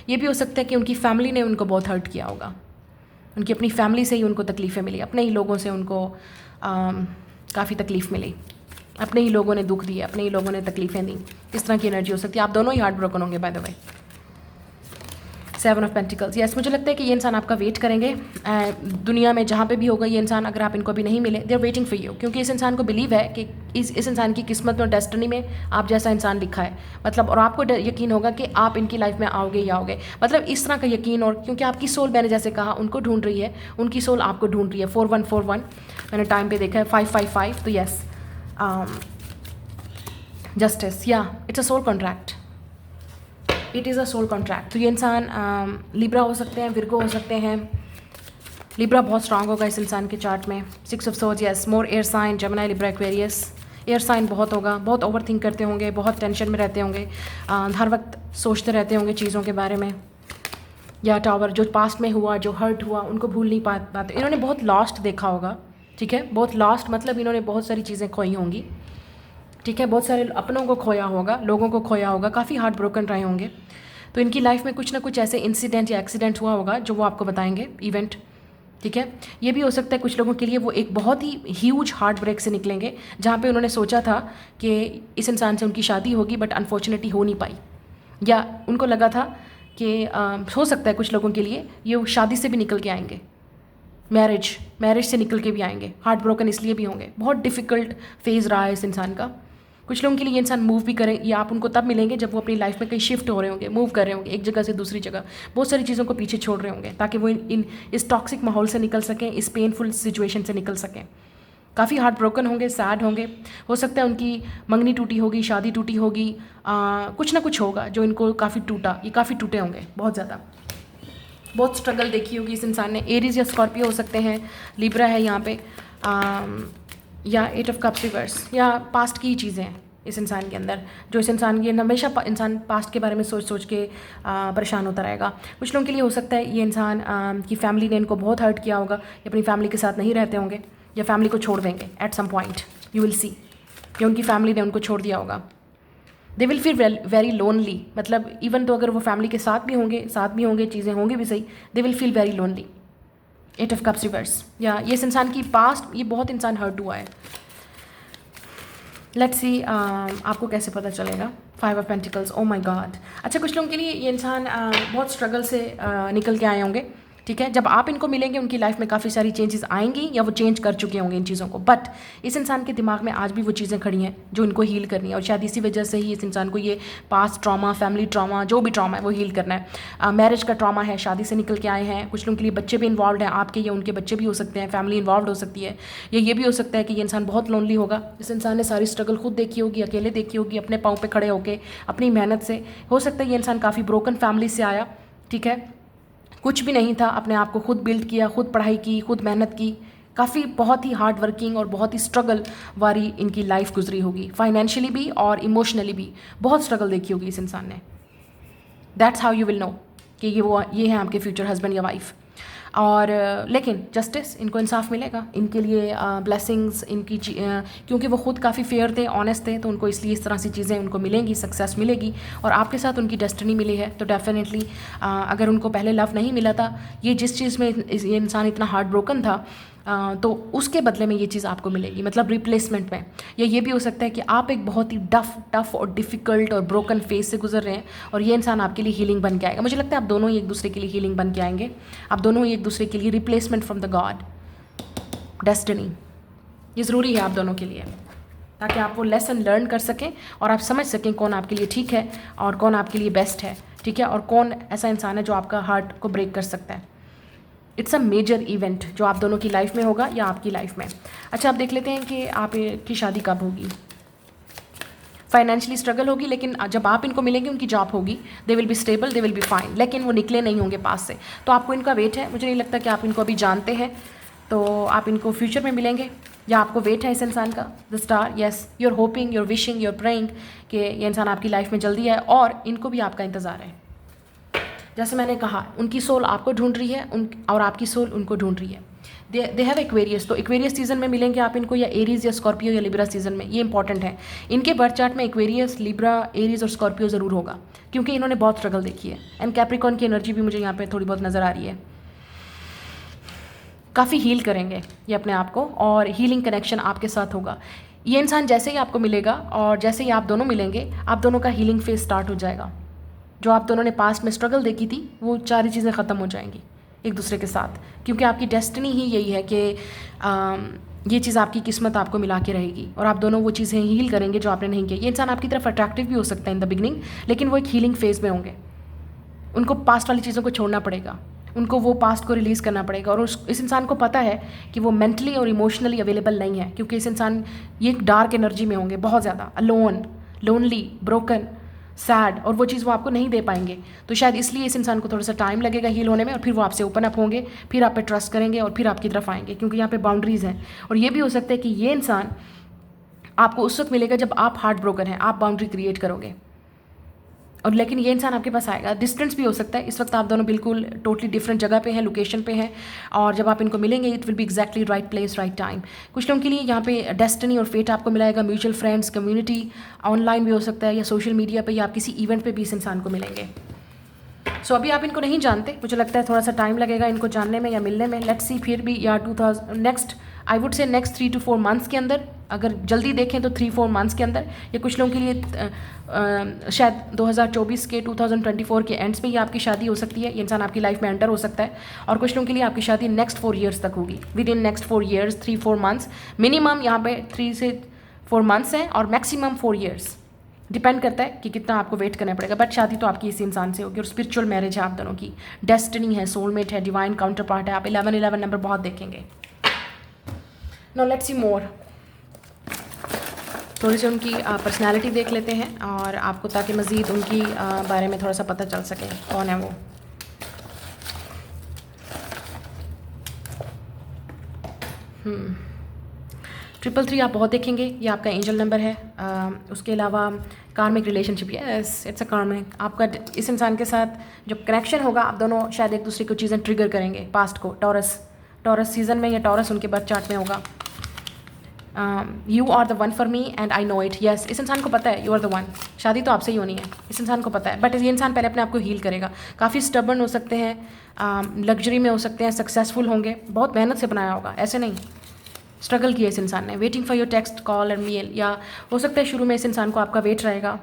ये भी हो सकता है कि उनकी फैमिली ने उनको बहुत हर्ट किया होगा, उनकी अपनी फैमिली से ही उनको तकलीफ़ें मिली, अपने ही लोगों से उनको काफ़ी तकलीफ़ मिली, अपने ही लोगों ने दुख दिए, अपने ही लोगों ने तकलीफ़ें दी। इस तरह की एनर्जी हो सकती है। आप दोनों ही हार्ट ब्रोकन होंगे by the way. 7 of Pentacles, yes, मुझे लगता है कि ये इंसान आपका वेट करेंगे दुनिया में जहाँ पे भी होगा ये इंसान। अगर आप इनको अभी नहीं मिले, they are waiting for you, क्योंकि इस इंसान को बिलीव है कि इस इंसान की किस्मत में और डेस्टिनी में आप जैसा इंसान लिखा है। मतलब और आपको यकीन होगा कि आप इनकी लाइफ में आओगे ही आओगे, मतलब इस तरह का यकीन। और क्योंकि आपकी सोल, मैंने जैसे कहा, उनको ढूंढ रही है, उनकी सोल आपको ढूंढ रही है। 4141 मैंने टाइम पे देखा है, 555, तो यस, जस्टिस, या it's a soul contract, it is a soul contract. तो ये इंसान लिब्रा हो सकते हैं, विर्गो हो सकते हैं। लिब्रा बहुत स्ट्रांग होगा इस इंसान के चार्ट में। 6 of Swords, yes, more air sign, Gemini, Libra, Aquarius. Air sign बहुत होगा, बहुत ओवर थिंक करते होंगे, बहुत टेंशन में रहते होंगे, हर वक्त सोचते रहते होंगे चीज़ों के बारे में। या टावर, जो पास्ट में हुआ, जो हर्ट हुआ, उनको भूल नहीं पाते। इन्होंने बहुत लॉस्ट देखा होगा, ठीक है, बहुत लॉस्ट, मतलब इन्होंने बहुत सारी चीज़ें खोई होंगी, ठीक है, बहुत सारे अपनों को खोया होगा, लोगों को खोया होगा, काफ़ी हार्ट ब्रोकन रहे होंगे। तो इनकी लाइफ में कुछ ना कुछ ऐसे इंसिडेंट या एक्सीडेंट हुआ होगा जो वो आपको बताएंगे, इवेंट, ठीक है। ये भी हो सकता है कुछ लोगों के लिए वो एक बहुत ही ह्यूज हार्ट ब्रेक से निकलेंगे, जहाँ पे उन्होंने सोचा था कि इस इंसान से उनकी शादी होगी, बट अनफॉर्चुनेटली हो नहीं पाई। या उनको लगा था कि हो सकता है कुछ लोगों के लिए ये शादी से भी निकल के आएंगे, मैरिज से निकल के भी आएंगे। हार्ट ब्रोकन इसलिए भी होंगे, बहुत डिफ़िकल्ट फेज़ रहा है इस इंसान का। कुछ लोगों के लिए ये इंसान मूव भी करें, या आप उनको तब मिलेंगे जब वो अपनी लाइफ में कहीं शिफ्ट हो रहे होंगे, मूव कर रहे होंगे एक जगह से दूसरी जगह, बहुत सारी चीज़ों को पीछे छोड़ रहे होंगे, ताकि वो इस टॉक्सिक माहौल से निकल सकें, इस पेनफुल सिचुएशन से निकल सकें। काफ़ी हार्ट ब्रोकन होंगे, सैड होंगे। हो सकता है उनकी मंगनी टूटी होगी, शादी टूटी होगी, कुछ ना कुछ होगा जो इनको काफ़ी टूटा, ये काफ़ी टूटे होंगे बहुत ज़्यादा। बहुत स्ट्रगल देखी होगी इस इंसान ने। एरीज या स्कॉर्पियो हो सकते हैं, लिब्रा है यहाँ पे, या 8 of Cups रिवर्स, या पास्ट की चीज़ें हैं इस इंसान के अंदर, जो इस इंसान की हमेशा इंसान पास्ट के बारे में सोच के परेशान होता रहेगा। कुछ लोगों के लिए हो सकता है ये इंसान की फैमिली ने इनको बहुत हर्ट किया होगा, या अपनी फैमिली के साथ नहीं रहते होंगे, या फैमिली को छोड़ देंगे at some point, you will see, या उनकी फैमिली ने उनको छोड़ दिया होगा। They will feel very lonely, मतलब इवन तो अगर वो फैमिली के साथ भी होंगे चीज़ें होंगी भी सही, दे will feel very lonely. 8 of Cups reverse, या ये इस इंसान की पास्ट, ये बहुत इंसान हर्ट हुआ है। लेट्स सी आपको कैसे पता चलेगा। 5 of Pentacles, oh my God. अच्छा, कुछ लोगों के लिए ये इंसान बहुत स्ट्रगल से निकल के आए होंगे, ठीक है। जब आप इनको मिलेंगे उनकी लाइफ में काफ़ी सारी चेंजेस आएंगी या वो चेंज कर चुके होंगे इन चीज़ों को, बट इस इंसान के दिमाग में आज भी वो चीज़ें खड़ी हैं जो इनको हील करनी है, और शायद इसी वजह से ही इस इंसान को ये पास्ट ट्रॉमा, फैमिली ट्रॉमा, जो भी ट्रॉमा है वो हील करना है। मैरिज का ट्रॉमा है, शादी से निकल के आए हैं, कुछ लोगों के लिए बच्चे भी इन्वॉल्व हैं, आपके या उनके बच्चे भी हो सकते हैं, फैमिली इन्वॉल्व हो सकती है, या ये भी हो सकता है कि ये इंसान बहुत लोनली होगा। इस इंसान ने सारी स्ट्रगल खुद देखी होगी, अकेले देखी होगी, अपने पाँव पे खड़े होकर अपनी मेहनत से। हो सकता है ये इंसान काफ़ी ब्रोकन फैमिली से आया, ठीक है, कुछ भी नहीं था, अपने आप को खुद बिल्ड किया, खुद पढ़ाई की, खुद मेहनत की, काफ़ी बहुत ही हार्ड वर्किंग और बहुत ही स्ट्रगल वाली इनकी लाइफ गुजरी होगी, फाइनेंशियली भी और इमोशनली भी बहुत स्ट्रगल देखी होगी इस इंसान ने। That's how you will know कि ये है आपके फ्यूचर हस्बैंड या वाइफ। और लेकिन जस्टिस, इनको इंसाफ मिलेगा, इनके लिए ब्लेसिंग्स, इनकी क्योंकि वो खुद काफ़ी फेयर थे, ऑनेस्ट थे, तो उनको इसलिए इस तरह सी चीज़ें उनको मिलेंगी, सक्सेस मिलेगी, और आपके साथ उनकी डेस्टिनी मिली है। तो डेफिनेटली अगर उनको पहले लव नहीं मिला था, ये जिस चीज़ में ये इंसान इतना हार्ट ब्रोकन था, तो उसके बदले में ये चीज़ आपको मिलेगी, मतलब रिप्लेसमेंट में। या ये भी हो सकता है कि आप एक बहुत ही टफ और डिफ़िकल्ट और ब्रोकन फेज से गुजर रहे हैं, और ये इंसान आपके लिए हीलिंग बन के आएगा। मुझे लगता है आप दोनों ही एक दूसरे के लिए हीलिंग बन के आएंगे, आप दोनों ही एक दूसरे के लिए replacement from the God, destiny. ये ज़रूरी है आप दोनों के लिए, ताकि आप वो लेसन लर्न कर सकें और आप समझ सकें कौन आपके लिए ठीक है और कौन आपके लिए बेस्ट है, ठीक है, और कौन ऐसा इंसान है जो आपका हार्ट को ब्रेक कर सकता है। इट्स अ मेजर इवेंट जो आप दोनों की लाइफ में होगा या आपकी लाइफ में। अच्छा, आप देख लेते हैं कि आपकी शादी कब होगी। फाइनेंशियली स्ट्रगल होगी, लेकिन जब आप इनको मिलेंगे उनकी जॉब होगी, दे will be stable, they will be fine, लेकिन वो निकले नहीं होंगे पास से, तो आपको इनका वेट है। मुझे नहीं लगता कि आप इनको अभी जानते हैं, तो आप इनको फ्यूचर में मिलेंगे, या आपको वेट है इस इंसान का। The star, yes, you are hoping, you are wishing, you are praying कि ये इंसान आपकी लाइफ में जल्दी है, और इनको भी आपका इंतज़ार है। जैसे मैंने कहा, उनकी सोल आपको ढूंढ रही है, और आपकी सोल उनको ढूंढ रही है। दे हैव एक्वेरियस, तो एक्वेरियस सीजन में मिलेंगे आप इनको, या एरीज या स्कॉर्पियो या लिब्रा सीजन में। ये इंपॉर्टेंट है, इनके बर्थ चार्ट में एक्वेरियस, लिब्रा, एरीज और स्कॉर्पियो ज़रूर होगा, क्योंकि इन्होंने बहुत स्ट्रगल देखी है। एंड कैप्रिकॉर्न की एनर्जी भी मुझे यहाँ पे थोड़ी बहुत नज़र आ रही है। काफ़ी हील करेंगे ये अपने आप को, और हीलिंग कनेक्शन आपके साथ होगा। ये इंसान जैसे ही आपको मिलेगा और जैसे ही आप दोनों मिलेंगे, आप दोनों का हीलिंग फेज स्टार्ट हो जाएगा। जो आप दोनों ने पास्ट में स्ट्रगल देखी थी, वो सारी चीज़ें ख़त्म हो जाएंगी एक दूसरे के साथ, क्योंकि आपकी डेस्टिनी ही यही है कि ये चीज़ आपकी किस्मत आपको मिला के रहेगी, और आप दोनों वो चीज़ें हील करेंगे जो आपने नहीं की। ये इंसान आपकी तरफ अट्रैक्टिव भी हो सकता है इन द बिगनिंग, लेकिन वो एक हीलिंग फेज़ में होंगे। उनको पास्ट वाली चीज़ों को छोड़ना पड़ेगा, उनको वो पास्ट को रिलीज़ करना पड़ेगा, और इस इंसान को पता है कि वो मेंटली और इमोशनली अवेलेबल नहीं है, क्योंकि इस इंसान ये डार्क एनर्जी में होंगे बहुत ज़्यादा, अलोन, लोनली, ब्रोकन, सैड, और वो चीज़ वो आपको नहीं दे पाएंगे। तो शायद इसलिए इस इंसान को थोड़ा सा टाइम लगेगा हील होने में, और फिर वो आपसे ओपन अप होंगे, फिर आप पे ट्रस्ट करेंगे, और फिर आपकी तरफ आएंगे, क्योंकि यहाँ पे बाउंड्रीज़ हैं। और ये भी हो सकता है कि ये इंसान आपको उस वक्त मिलेगा जब आप हार्ट ब्रोकन हैं, आप बाउंड्री क्रिएट करोगे, और लेकिन ये इंसान आपके पास आएगा। डिस्टेंस भी हो सकता है, इस वक्त आप दोनों बिल्कुल टोटली डिफरेंट जगह पे हैं, लोकेशन पे हैं, और जब आप इनको मिलेंगे it will be exactly right place, right time. कुछ लोगों के लिए यहाँ पे डेस्टिनी और फेट आपको मिलाएगा, म्यूचुअल फ्रेंड्स, कम्युनिटी, ऑनलाइन भी हो सकता है, या सोशल मीडिया पे, या आप किसी इवेंट पे भी इस इंसान को मिलेंगे। सो अभी आप इनको नहीं जानते, मुझे लगता है थोड़ा सा टाइम लगेगा इनको जानने में या मिलने में। लेट्स सी, फिर भी या 2000 next, I would say next 3 to 4 months के अंदर, अगर जल्दी देखें तो 3-4 मंथ्स के अंदर, या कुछ लोगों के लिए शायद 2024 के 2024 के एंड्स में ही आपकी शादी हो सकती है, ये इंसान आपकी लाइफ में एंटर हो सकता है। और कुछ लोगों के लिए आपकी शादी नेक्स्ट 4 ईयर्स तक होगी, with in next 4 years, 3-4 months minimum, यहाँ पे 3 से 4 मंथ्स हैं, और मैक्सिमम 4 ईयर्स, डिपेंड करता है कि कितना आपको वेट करना पड़ेगा। बट शादी तो आपकी इसी इंसान से होगी, और स्पिरिचुअल मैरिज है आप दोनों की, डेस्टिनी है, सोलमेट है, डिवाइन काउंटर पार्ट है। आप 11 नंबर बहुत देखेंगे। नाउ लेट्स सी मोर, थोड़ी सी उनकी पर्सनालिटी देख लेते हैं, और आपको ताकि मज़ीद उनकी बारे में थोड़ा सा पता चल सके कौन है वो। ट्रिपल 3 आप बहुत देखेंगे, ये आपका एंजल नंबर है। उसके अलावा कार्मिक रिलेशनशिप, यस, इट्स अ कार्मिक। आपका इस इंसान के साथ जो कनेक्शन होगा, आप दोनों शायद एक दूसरे को चीज़ें ट्रिगर करेंगे पास्ट को। टॉरस सीजन में, या टॉरस उनके बर्थ चार्ट में होगा। You are the one for me and I know it, yes, इस इंसान को पता है यू आर द वन। शादी तो आपसे ही होनी है, इस इंसान को पता है, बट ये इंसान पहले अपने आप को हील करेगा। काफ़ी स्टबर्न हो सकते हैं, लग्जरी में हो सकते हैं, सक्सेसफुल होंगे, बहुत मेहनत से बनाया होगा, ऐसे नहीं, स्ट्रगल किया इस इंसान ने। Waiting for your text, call और मेल, या हो सकता है शुरू में इस इंसान को आपका वेट रहेगा।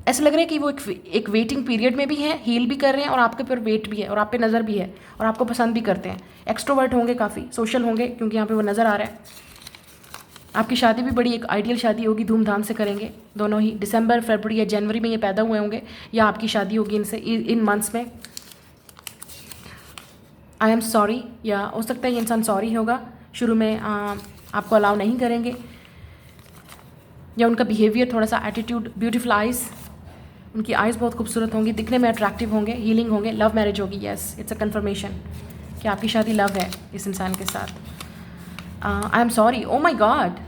ऐसा लग रहा है कि वो एक वेटिंग पीरियड में भी हैं, हील भी कर रहे हैं और आपके ऊपर वेट भी है और आप पे नज़र भी है और आपको पसंद भी करते हैं। एक्सट्रोवर्ट होंगे, काफ़ी सोशल होंगे क्योंकि यहाँ पे वो नज़र आ रहा है। आपकी शादी भी बड़ी एक आइडियल शादी होगी, धूमधाम से करेंगे दोनों ही। दिसंबर, फरवरी या जनवरी में ये पैदा हुए होंगे या आपकी शादी होगी इनसे इन मंथ्स में। आई एम सॉरी, या हो सकता है ये इंसान सॉरी होगा, शुरू में आपको अलाउ नहीं करेंगे, या उनका बिहेवियर थोड़ा सा एटीट्यूड। ब्यूटीफुल आइज़, उनकी आइज़ बहुत खूबसूरत होंगी, दिखने में अट्रैक्टिव होंगे, हीलिंग होंगे। लव मैरिज होगी, येस इट्स अ कन्फर्मेशन कि आपकी शादी लव है इस इंसान के साथ। I am sorry, oh my god,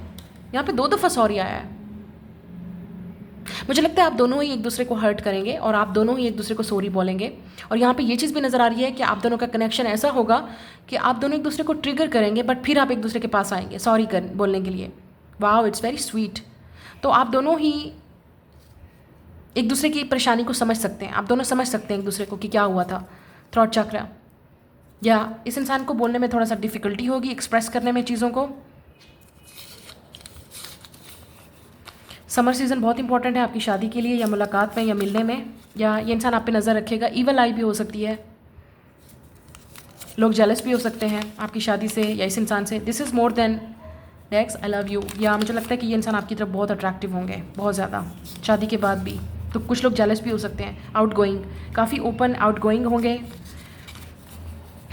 यहाँ पे 2 दफ़ा सॉरी आया है। मुझे लगता है आप दोनों ही एक दूसरे को हर्ट करेंगे और आप दोनों ही एक दूसरे को सॉरी बोलेंगे। और यहाँ पे ये चीज़ भी नज़र आ रही है कि आप दोनों का कनेक्शन ऐसा होगा कि आप दोनों एक दूसरे को ट्रिगर करेंगे, बट फिर आप एक दूसरे के पास आएंगे सॉरी बोलने के लिए। Wow, it's very sweet. तो आप दोनों ही एक दूसरे की परेशानी को समझ सकते हैं, आप दोनों समझ सकते हैं एक दूसरे को कि क्या हुआ था। थ्रॉट चक्र, या इस इंसान को बोलने में थोड़ा सा डिफ़िकल्टी होगी, एक्सप्रेस करने में चीज़ों को। समर सीज़न बहुत इंपॉर्टेंट है आपकी शादी के लिए, या मुलाकात में या मिलने में, या ये इंसान आप पे नज़र रखेगा। ईवल आई भी हो सकती है, लोग जेलस भी हो सकते हैं आपकी शादी से या इस इंसान से। This is more than decks, I love you, या मुझे लगता है कि ये इंसान आपकी तरफ बहुत अट्रैक्टिव होंगे, बहुत ज़्यादा, शादी के बाद भी। तो कुछ लोग जेलस भी हो सकते हैं। आउट गोइंग, काफ़ी ओपन आउट गोइंग होंगे।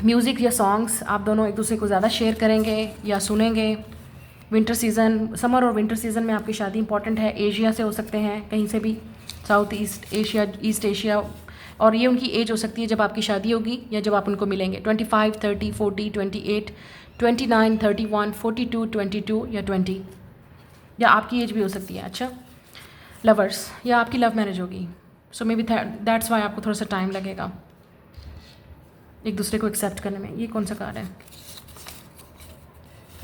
म्यूज़िक या सॉन्ग्स आप दोनों एक दूसरे को ज़्यादा शेयर करेंगे या सुनेंगे। विंटर सीज़न, समर और विंटर सीज़न में आपकी शादी इंपॉर्टेंट है। एशिया से हो सकते हैं, कहीं से भी, south east Asia, east Asia. और ये उनकी एज हो सकती है जब आपकी शादी होगी या जब आप उनको मिलेंगे। 25, 30, 40, 28, 29, 31, 42, 22 या 20, या आपकी एज भी हो सकती है। अच्छा, लवर्स, या आपकी लव मैरिज होगी। सो मे बी दैट्स वाई आपको थोड़ा सा टाइम लगेगा एक दूसरे को एक्सेप्ट करने में। ये कौन सा कार्ड है?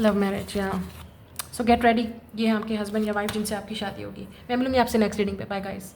लव मैरिज, या सो गेट रेडी। ये है आपके हस्बैंड या वाइफ जिनसे आपकी शादी होगी। मैं मिलूंगी आपसे नेक्स्ट रीडिंग पे। Bye guys.